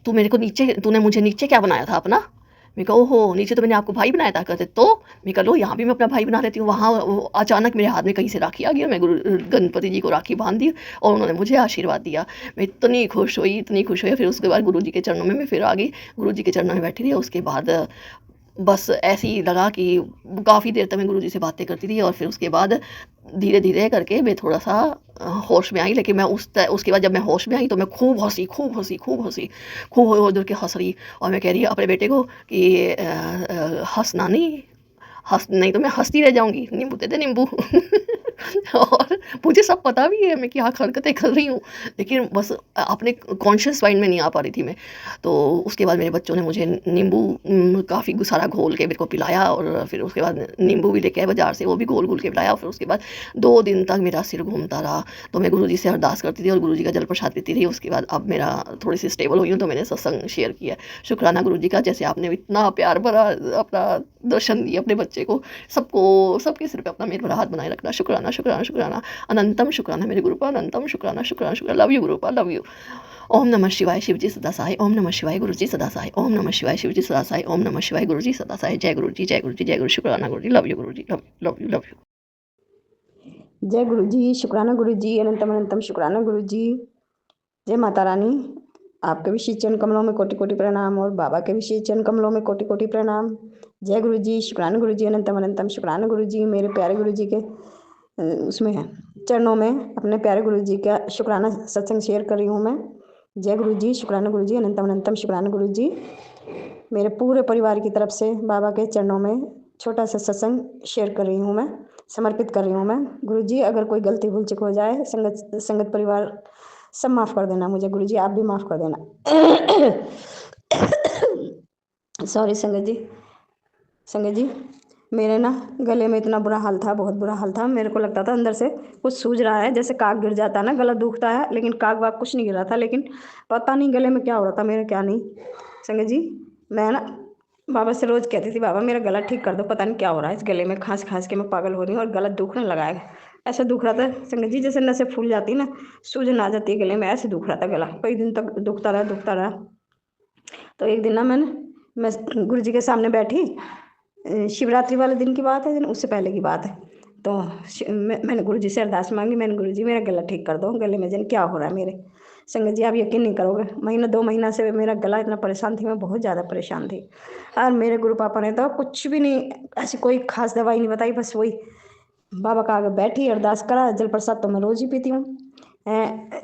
तूने मुझे नीचे क्या बनाया था अपना। मैं कहा ओहो नीचे तो मैंने आपको भाई बनाया था। कहते तो मैं कहा लो यहाँ भी मैं अपना भाई बना लेती हूँ। वहाँ अचानक मेरे हाथ में कहीं से राखी आ गई, मैं गणपति जी को राखी बांध दी, और उन्होंने मुझे आशीर्वाद दिया। मैं इतनी खुश हुई, फिर उसके बाद गुरु जी के चरणों में मैं फिर आ गई, गुरु जी के चरणों में बैठी रही। उसके बाद बस ऐसे ही लगा कि काफ़ी देर तक मैं गुरु जी से बातें करती थी, और फिर उसके बाद धीरे धीरे करके मैं थोड़ा सा होश में आई। लेकिन मैं उसके बाद जब मैं होश में आई तो मैं खूब उधर के हंस रही, और मैं कह रही अपने बेटे को कि हंसना नहीं, नहीं तो मैं हंसती रह जाऊंगी, नींबू दे दे नींबू। और मुझे सब पता भी है मैं क्या हरकतें कर रही हूँ, लेकिन बस अपने कॉन्शियस माइंड में नहीं आ पा रही थी मैं। तो उसके बाद मेरे बच्चों ने मुझे नींबू काफ़ी सारा घोल के मेरे को पिलाया, और फिर उसके बाद नींबू भी लेके आए बाजार से, वो भी घोल के पिलाया। फिर उसके बाद 2 दिन तक मेरा सिर घूमता रहा। तो मैं गुरुजी से अरदास करती थी और गुरुजी का जल प्रसाद पीती थी। उसके बाद अब मेरा थोड़ी सी स्टेबल हुई हूँ, तो मैंने सत्संग शेयर किया। शुक्राना गुरुजी का, जैसे आपने इतना प्यार भरा अपना दर्शन दिया अपने बच्चे को, सबके सिर पे अपना मेरे भरा हाथ बनाए रखना। शुक्राना शुक्राना शुक्राना, अनंतम शुक्राना मेरे गुरुपा, अनंतम शुक्राना शुक्राना शुक्राना। Love you Gurupa, love you. ओम नमः शिवाय शिवजी सदा सहाय, ओम नमः शिवाय गुरुजी सदा सहाय, ओम नमः शिवाय शिवजी सदा सहाय, ओम नमः शिवाय गुरुजी सदा सहाय। जय गुरुजी, जय गुरुजी, जय गुरु। शुक्राना Guruji, love you Guruji, love you, love you, love you. जय गुरु जी, शुक्राना गुरु जी, अनंतम अनंतम शुक्राना गुरु जी। जय माता रानी, आपके भी श्री चरण कमलों में कोटि कोटि प्रणाम, और बाबा के भी श्री चरण कमलों में कोटि कोटि प्रणाम। जय गुरु जी, शुक्राना गुरु जी, अनंतम अनंतम शुक्राना गुरु जी। मेरे प्यारे गुरु जी के उसमें है चरणों में अपने प्यारे गुरु जी का शुक्राना सत्संग शेयर कर रही हूँ मैं। जय गुरु जी, शुक्राना गुरु जी, अनंतम अनंतम शुक्राना गुरु जी। मेरे पूरे परिवार की तरफ से बाबा के चरणों में छोटा सा सत्संग शेयर कर रही हूँ मैं, समर्पित कर रही हूँ मैं। गुरु जी अगर कोई गलती भूल चूक हो जाए, संगत परिवार सब माफ़ कर देना मुझे गुरु जी, आप भी माफ़ कर देना। सॉरी संगत जी, मेरे ना गले में इतना बुरा हाल था, बहुत बुरा हाल था। मेरे को लगता था अंदर से कुछ सूज रहा है, जैसे काग गिर जाता है ना, गला दुखता है, लेकिन काग वाग कुछ नहीं गिर रहा था। लेकिन पता नहीं गले में क्या हो रहा था मेरे, क्या नहीं। संगत जी मैं ना बाबा से रोज़ कहती थी, बाबा मेरा गला ठीक कर दो, पता नहीं क्या हो रहा है इस गले में, खांस खांस के मैं पागल हो रही हूँ और गला दुखने लगा है। ऐसा दुख रहा था संगत जी जैसे नसें फूल जाती ना, सूजन आ जाती है गले में, ऐसे दुख रहा था गला, कई दिन तक दुखता रहा। तो एक दिन ना मैं गुरु जी के सामने बैठी, शिवरात्रि वाले दिन की बात है, उससे पहले की बात है। तो मैंने गुरु जी से अरदास मांगी, मैंने गुरु जी मेरा गला ठीक कर दो, गले में जन क्या हो रहा है मेरे। संगत जी आप यकीन नहीं करोगे, 1-2 महीना से मेरा गला इतना परेशान थी, मैं बहुत ज़्यादा परेशान थी। और मेरे गुरु पापा ने तो कुछ भी नहीं, ऐसी कोई खास दवाई नहीं बताई, बस वही बाबा का आगे बैठी अरदास करा। जल प्रसाद तो मैं रोज़ ही पीती हूँ,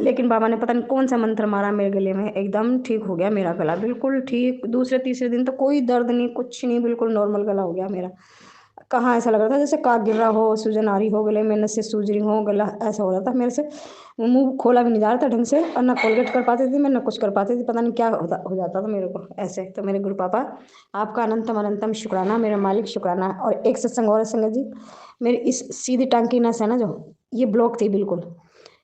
लेकिन बाबा ने पता नहीं कौन सा मंत्र मारा मेरे गले में, एकदम ठीक हो गया मेरा गला, बिल्कुल ठीक। दूसरे तीसरे दिन तो कोई दर्द नहीं, कुछ नहीं, बिल्कुल नॉर्मल गला हो गया मेरा। कहाँ ऐसा लग रहा था जैसे काग गिर रहा हो, सूजन आ रही हो, गले में नसें सूज रही हो, गला ऐसा हो रहा था मेरे से। मुंह खोला भी नहीं जा रहा था ढंग से, और ना कोलगेट कर पाती थी मैं, ना कुछ कर पाती थी, पता नहीं क्या हो जाता था मेरे को ऐसे। तो मेरे गुरु पापा आपका अनंतम अनंतम शुक्राना, मेरे मालिक शुक्राना। और एक सत्संग और है संगत जी, मेरी इस सीधी टांग की नस है ना जो, ये ब्लॉक थी बिल्कुल।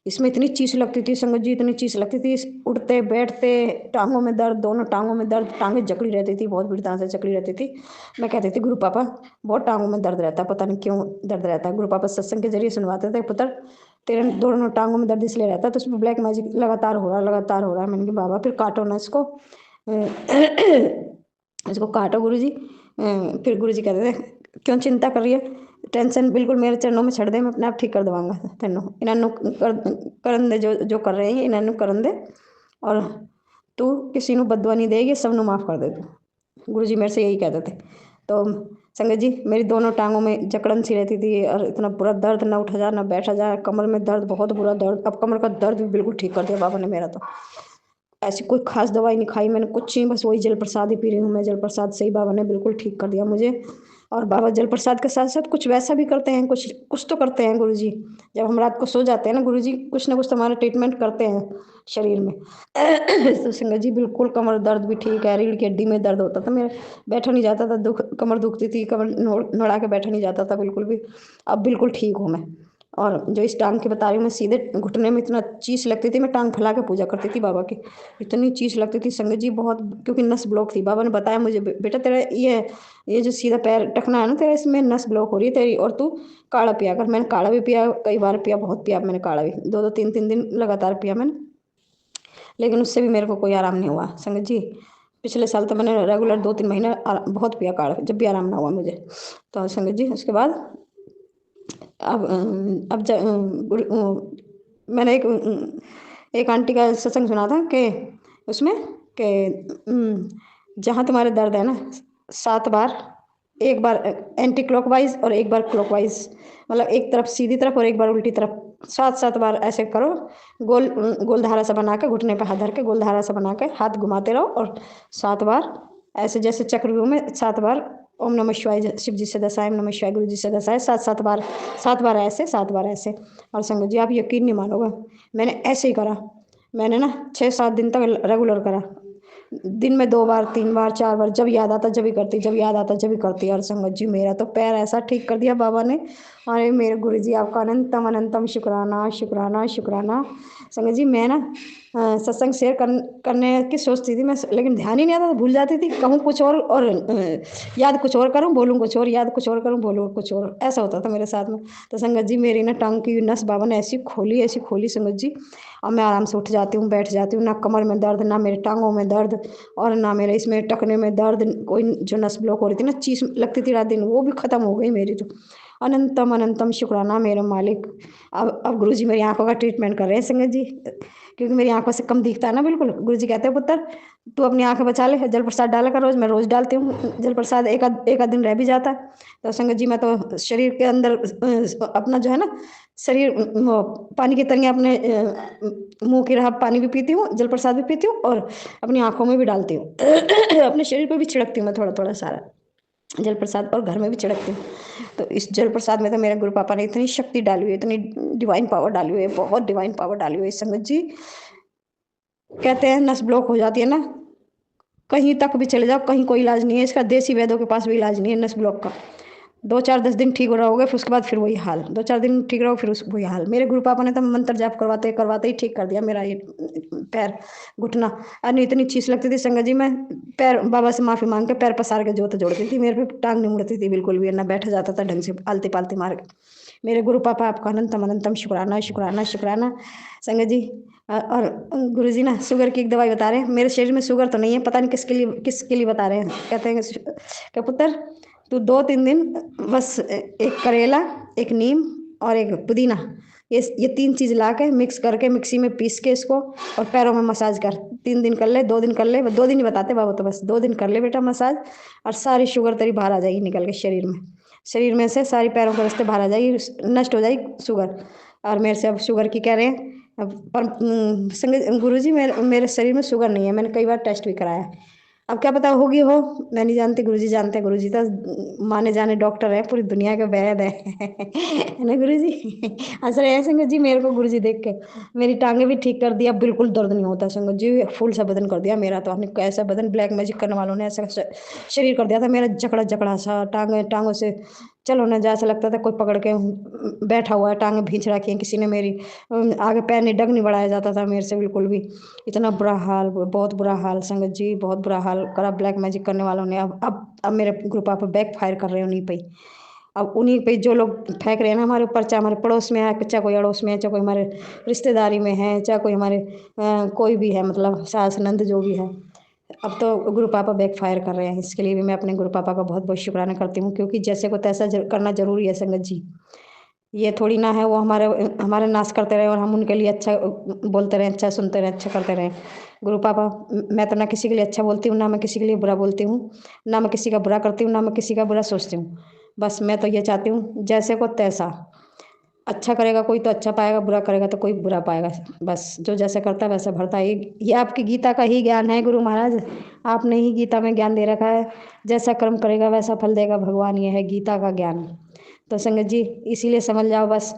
इसमें इतनी चीस लगती थी संगत जी, इतनी चीस लगती थी, उठते बैठते टांगों में दर्द, दोनों टांगों में दर्द, टांगें जकड़ी रहती थी, बहुत बुरी तरह से जकड़ी रहती थी। मैं कहती थी गुरु पापा बहुत टांगों में दर्द रहता है, पता नहीं क्यों दर्द रहता है। गुरु पापा सत्संग के जरिए सुनवाते थे, पुत्र तेरे दोनों टांगों में दर्द इसलिए रहता है, तो उसमें ब्लैक मैजिक लगातार हो रहा है, लगातार हो रहा है। मैंने कहा बाबा फिर काटो ना इसको, इसको काटो गुरु जी। फिर गुरु जी कहते थे क्यों चिंता कर रही है, टेंशन बिल्कुल मेरे चरणों में छड़ दे, मैं अपने आप ठीक कर देवांगा तेनों, इन्हों करन दे, जो जो कर रहे हैं इन्हों करन दे, और तू किसी को बददुआ नहीं देगी, सबनों माफ़ कर दे तू। गुरु जी मेरे से यही कहते थे। तो संगत जी मेरी दोनों टांगों में जकड़न सी रहती थी, और इतना बुरा दर्द, ना उठा जा ना बैठा जा, कमर में दर्द, बहुत बुरा दर्द। अब कमर का दर्द भी बिल्कुल ठीक कर दिया बाबा ने मेरा। तो ऐसी कोई खास दवाई नहीं खाई मैंने, कुछ नहीं, बस वही जल प्रसाद ही पी रही हूँ मैं। जल प्रसाद से ही बाबा ने बिल्कुल ठीक कर दिया मुझे। और बाबा जल प्रसाद के साथ साथ कुछ वैसा भी करते हैं, कुछ कुछ तो करते हैं गुरु जी। जब हम रात को सो जाते हैं ना गुरु जी, कुछ ना कुछ तो हमारा ट्रीटमेंट करते हैं शरीर में। तो संगत जी बिल्कुल कमर दर्द भी ठीक है, रीढ़ की हड्डी में दर्द होता था मेरे, बैठा नहीं जाता था, दुख कमर दुखती थी, कमर नोड़ा के बैठा नहीं जाता था बिल्कुल भी। अब बिल्कुल ठीक हूँ मैं। और जो इस टांग की बता रही हूँ मैं, सीधे घुटने में इतना चीस लगती थी, मैं टांग फैला के पूजा करती थी बाबा की, इतनी चीस लगती थी संगत जी बहुत, क्योंकि नस ब्लॉक थी। बाबा ने बताया मुझे बेटा तेरा ये जो सीधा पैर टखना है ना तेरा, इसमें नस ब्लॉक हो रही है तेरी, और तू काढ़ा पिया कर। मैंने काढ़ा भी पिया, कई बार पिया, बहुत पिया मैंने काढ़ा भी, 2-2 3-3 दिन लगातार पिया मैंने, लेकिन उससे भी मेरे को कोई आराम नहीं हुआ संगत जी। पिछले साल तो मैंने रेगुलर 2-3 महीने बहुत पिया काढ़ा, जब भी आराम ना हुआ मुझे। तो संगत जी उसके बाद अब मैंने एक आंटी का सत्संग सुना था कि उसमें कि जहाँ तुम्हारे दर्द है ना, 7 बार, एक बार एंटी क्लॉकवाइज और एक बार क्लॉकवाइज, मतलब एक तरफ सीधी तरफ और एक बार उल्टी तरफ, 7-7 बार ऐसे करो। गोल गोल धारा सा बना के, घुटने पे हाथ धर के गोल धारा सा बना के हाथ घुमाते रहो, और 7 बार ऐसे जैसे चक्रव्यूह में 7 बार ओम नमः शिवाय, शिव जी से 10 ओम नमः शिवाय, गुरु जी से 10 7-7 बार, 7 बार ऐसे, 7 बार ऐसे। और संगत जी आप यकीन नहीं मानोगे, मैंने ऐसे ही करा, मैंने ना 6-7 दिन तक रेगुलर करा, दिन में 2 बार 3 बार 4 बार, जब याद आता जब ही करती, जब याद आता जब ही करती। और संगत जी मेरा तो पैर ऐसा ठीक कर दिया बाबा ने। अरे मेरे गुरु जी आपका अनंतम अनंतम शुक्राना शुक्राना शुक्राना। संगत जी मैं ना सत्संग शेयर करने की सोचती थी मैं, लेकिन ध्यान ही नहीं आता था, भूल जाती थी, कहूँ कुछ और याद कुछ और करूँ, बोलूँ कुछ और, याद कुछ और करूँ, बोलूँ कुछ और, ऐसा होता था मेरे साथ में। तो संगत जी मेरी ना टांग की नस बाबा ने ऐसी खोली संगत जी, और मैं आराम से उठ जाती हूँ, बैठ जाती हूँ, ना कमर में दर्द, ना मेरे टांगों में दर्द, और ना मेरे इसमें टखने में दर्द। कोई जो नस ब्लॉक हो रही थी ना, चीस लगती थी रात दिन, वो भी खत्म हो गई मेरी। तो अनंतम अनंतम शुक्राना मेरे मालिक। अब गुरु जी मेरी आंखों का ट्रीटमेंट कर रहे हैं संगत जी, क्योंकि मेरी आंखों से कम दिखता है ना बिल्कुल। गुरु जी कहते हैं पुत्र तू अपनी आंखें बचा ले, जल प्रसाद डाला कर रोज, मैं रोज डालती हूँ जल प्रसाद, एक आध दिन रह भी जाता है। तो संगत जी मैं तो शरीर के अंदर अपना जो है ना, शरीर वो पानी की तरियाँ अपने मुंह की राह पानी भी पीती हूँ, जल प्रसाद भी पीती हूँ, और अपनी आंखों में भी डालती हूँ। अपने शरीर पे भी छिड़कती हूँ मैं थोड़ा थोड़ा सारा जल प्रसाद, और घर में भी छिड़कती हूँ। तो इस जल प्रसाद में तो मेरे गुरु पापा ने इतनी शक्ति डाली हुई है, इतनी डिवाइन पावर डाली हुई है, बहुत डिवाइन पावर डाली हुई है संगत जी। कहते हैं नस ब्लॉक हो जाती है ना, कहीं तक भी चले जाओ, कहीं कोई इलाज नहीं है इसका, देसी वैद्यों के पास भी इलाज नहीं है नस ब्लॉक का। 2-4-10 दिन ठीक हो रहोगे, फिर उसके बाद फिर वही हाल, 2-4 दिन ठीक रहो फिर वही हाल। मेरे गुरु पापा ने तो मंत्र जाप करवाते करवाते ही ठीक कर दिया मेरा ये पैर घुटना। अरे इतनी चीज लगती थी संगत जी, मैं पैर बाबा से माफी मांग के पैर पसार के जोत जोड़ती थी, मेरे पे टांग नहीं मुड़ती थी बिल्कुल भी, ना बैठा जाता था ढंग से, आलती पालती मार के। मेरे गुरु पापा आपका अनंतम अनंतम शुक्राना शुक्राना शुक्राना संगत जी। और गुरु जी ना शुगर की एक दवाई बता रहे हैं, मेरे शरीर में शुगर तो नहीं है, पता नहीं किसके लिए बता रहे हैं। कहते हैं कि पुत्र तू 2-3 दिन बस एक करेला, एक नीम और एक पुदीना, ये 3 चीज़ ला के मिक्स करके मिक्सी में पीस के इसको, और पैरों में मसाज कर, 3 दिन कर ले, 2 दिन कर ले, 2 दिन ही बताते बाबा, तो बस 2 दिन कर ले बेटा मसाज, और सारी शुगर तेरी बाहर आ जाएगी निकल के शरीर में से सारी पैरों के रास्ते बाहर आ जाएगी, नष्ट हो जाएगी शुगर। और मेरे से अब शुगर की कह रहे हैं अब, पर संगत गुरु जी मेरे शरीर में शुगर नहीं है, मैंने कई बार टेस्ट भी कराया। अब क्या पता होगी हो, मैं नहीं जानती, गुरुजी जानते हैं। गुरुजी तो माने जाने डॉक्टर है, पूरी दुनिया के वैद है ना गुरुजी। हंस रहे हैं संगत जी मेरे को गुरुजी देख के। मेरी टांगे भी ठीक कर दिया, बिल्कुल दर्द नहीं होता संगत जी, फुल सा बदन कर दिया मेरा तो। आपने कैसा बदन, ब्लैक मैजिक करने वालों ने ऐसा शरीर कर दिया था मेरा, जकड़ा जकड़ा सा, टांगों से चलो ना जैसा लगता था कोई पकड़ के बैठा हुआ है, टांगे भींच रखी हैं किसी ने मेरी। आगे पैर नहीं, डग नहीं बढ़ाया जाता था मेरे से बिल्कुल भी। इतना बुरा हाल, बहुत बुरा हाल संगत जी, बहुत बुरा हाल करा ब्लैक मैजिक करने वालों ने। अब मेरे ग्रुप आप बैक फायर कर रहे हो उन्हीं पे ही। अब उन्हीं पे जो लोग फेंक रहे हैं ना हमारे ऊपर, चाहे हमारे पड़ोस में है, चाहे कोई अड़ोस में है, चाहे कोई हमारे रिश्तेदारी में है, चाहे कोई हमारे कोई भी है, मतलब सास नंद जो भी है। अब तो गुरु पापा बैक फायर कर रहे हैं। इसके लिए भी मैं अपने गुरु पापा का बहुत बहुत शुक्राना करती हूँ, क्योंकि जैसे को तैसा करना जरूरी है संगत जी। ये थोड़ी ना है वो हमारे हमारे नाश करते रहे और हम उनके लिए अच्छा बोलते रहें, अच्छा सुनते रहें, अच्छा करते रहें। गुरु पापा, मैं तो ना किसी के लिए अच्छा बोलती हूँ, ना मैं किसी के लिए बुरा बोलती हूँ, ना मैं किसी का बुरा करती हूँ, ना मैं किसी का बुरा सोचती हूँ। बस मैं तो ये चाहती हूँ जैसे को तैसा। अच्छा करेगा कोई तो अच्छा पाएगा, बुरा करेगा तो कोई बुरा पाएगा। बस जो जैसा करता है वैसा भरता है। ये आपकी गीता का ही ज्ञान है गुरु महाराज, आपने ही गीता में ज्ञान दे रखा है। जैसा कर्म करेगा वैसा फल देगा भगवान, ये है गीता का ज्ञान। तो संगत जी इसीलिए समझ जाओ बस,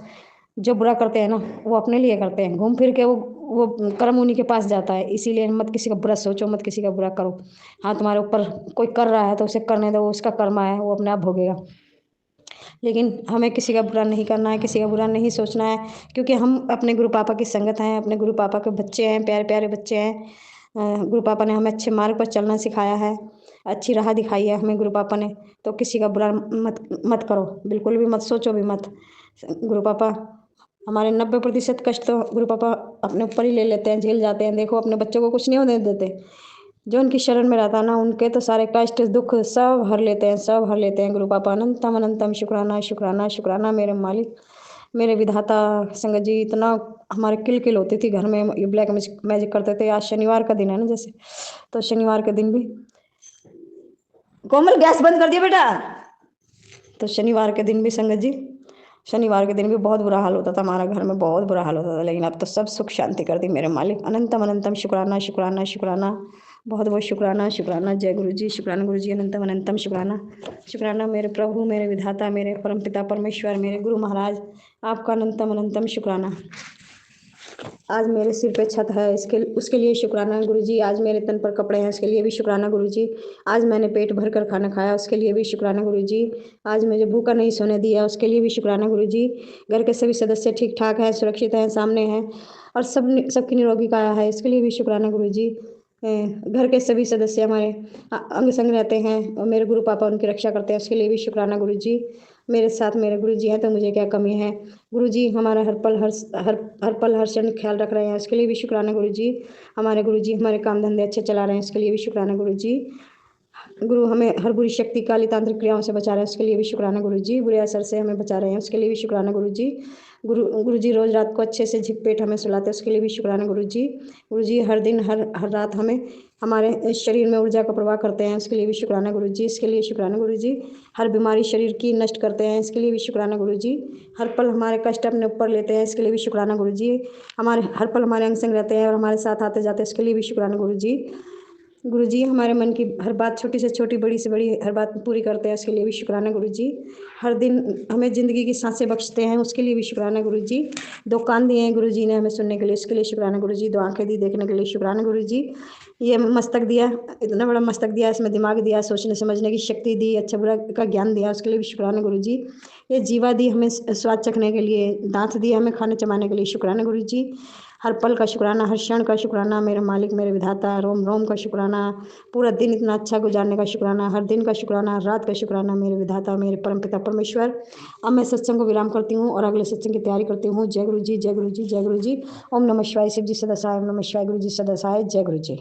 जो बुरा करते हैं ना वो अपने लिए करते हैं, घूम फिर के वो कर्म उन्हीं के पास जाता है। इसीलिए मत किसी का बुरा सोचो, मत किसी का बुरा करो। हाँ तुम्हारे ऊपर कोई कर रहा है तो उसे करने दो, उसका कर्म है, वो अपने आप भोगेगा। लेकिन हमें किसी का बुरा नहीं करना है, किसी का बुरा नहीं सोचना है, क्योंकि हम अपने गुरु पापा की संगत हैं, अपने गुरु पापा के बच्चे हैं, प्यारे प्यारे बच्चे हैं। गुरु पापा ने हमें अच्छे मार्ग पर चलना सिखाया है, अच्छी राह दिखाई है हमें गुरु पापा ने। तो किसी का बुरा मत मत करो, बिल्कुल भी मत सोचो भी मत। गुरु पापा हमारे 90% कष्ट तो गुरु पापा अपने ऊपर ही ले लेते हैं, झेल जाते हैं। देखो अपने बच्चों को कुछ नहीं होने देते। जो उनकी शरण में रहता है ना, उनके तो सारे कष्ट दुख सब हर लेते हैं, सब हर लेते हैं गुरु पापा। अनंतम अनंतम शुक्राना शुक्राना शुक्राना मेरे मालिक, मेरे विधाता। संगत जी इतना हमारे किल होती थी घर में, ये ब्लैक मैजिक करते थे। आज शनिवार का दिन है ना जैसे, तो शनिवार के दिन भी, कोमल गैस बंद कर दिया बेटा। तो शनिवार के दिन भी संगत जी, शनिवार के दिन भी बहुत बुरा हाल होता था हमारा घर में, बहुत बुरा हाल होता था। लेकिन अब तो सब सुख शांति कर दी मेरे मालिक। अनंतम अनंतम शुक्राना शुक्राना शुक्राना, बहुत बहुत शुक्राना शुक्राना। जय गुरु जी, शुक्राना गुरु जी, अनंतम अनंतम शुक्राना शुक्राना मेरे प्रभु, मेरे विधाता, मेरे परम पिता परमेश्वर, मेरे गुरु महाराज, आपका अनंतम अनंतम शुक्राना। आज मेरे सिर पे छत है उसके लिए शुक्राना गुरुजी। आज मेरे तन पर कपड़े हैं उसके लिए भी शुक्राना गुरुजी। आज मैंने पेट भर कर खाना खाया उसके लिए भी शुक्राना गुरुजी। आज मुझे भूखा नहीं सोने दिया उसके लिए भी शुक्राना गुरुजी। घर के सभी सदस्य ठीक ठाक हैं, सुरक्षित हैं, सामने हैं और सबकी निरोगी काया है, इसके लिए भी शुक्राना गुरुजी। घर के सभी सदस्य हमारे अंग संग रहते हैं और मेरे गुरु पापा उनकी रक्षा करते हैं, उसके लिए भी शुक्राना गुरुजी। मेरे साथ मेरे गुरुजी हैं तो मुझे क्या कमी है। गुरुजी हमारा हर पल हर क्षण ख्याल रख रहे हैं, उसके लिए भी शुक्राना गुरुजी। हमारे गुरुजी हमारे काम धंधे अच्छे चला रहे हैं, उसके लिए भी शुक्राना गुरुजी। गुरु हमें हर बुरी शक्ति काली तांत्रिक क्रियाओं से बचा रहे हैं, उसके लिए भी शुक्राना गुरुजी। बुरे असर से हमें बचा रहे हैं, उसके लिए भी शुक्राना गुरुजी। गुरुजी रोज रात को अच्छे से झिक पेट हमें सुलाते हैं, उसके लिए भी शुक्राना गुरुजी। गुरुजी हर दिन हर रात हमें हमारे शरीर में ऊर्जा का प्रवाह करते हैं, उसके लिए भी शुक्राना गुरुजी। इसके लिए शुक्राना गुरुजी। हर बीमारी शरीर की नष्ट करते हैं, इसके लिए भी शुक्राना गुरुजी। हर पल हमारे कष्ट अपने ऊपर लेते हैं, इसके लिए भी शुक्राना गुरुजी। हमारे हर पल हमारे अंग संग रहते हैं और हमारे साथ आते जाते हैं, इसके लिए भी शुक्राना गुरुजी। गुरुजी हमारे मन की हर बात, छोटी से छोटी बड़ी से बड़ी हर बात पूरी करते हैं, उसके लिए भी शुक्राना गुरुजी। हर दिन हमें ज़िंदगी की सांसें बख्शते हैं, उसके लिए भी शुक्राना गुरुजी। 2 कान दिए हैं गुरुजी ने हमें सुनने के लिए, उसके लिए शुक्राना गुरुजी। 2 आंखें दी देखने के लिए शुक्राना गुरुजी। ये मस्तक दिया, इतना बड़ा मस्तक दिया, इसमें दिमाग दिया, सोचने समझने की शक्ति दी, अच्छा बुरा का ज्ञान दिया, उसके लिए भी शुक्राना गुरुजी। ये जीवा दी हमें स्वाद चखने के लिए, दांत दिए हमें खाने चबाने के लिए, शुक्राना गुरुजी। हर पल का शुक्राना, हर क्षण का शुक्राना, मेरे मालिक मेरे विधाता, रोम रोम का शुक्राना। पूरा दिन इतना अच्छा गुजारने का शुक्राना, हर दिन का शुक्राना, हर रात का शुक्राना, मेरे विधाता, मेरे परम पिता परमेश्वर। अब मैं सत्संग को विराम करती हूँ और अगले सत्संग की तैयारी करती हूँ। जय गुरु जी, जय गुरु जी, जय गुरु जी। ओम नमः शिवाय। शिव जी सदा सहाय, ओम नमः शिवाय। गुरु जी सदा सहाय। जय गुरु जी।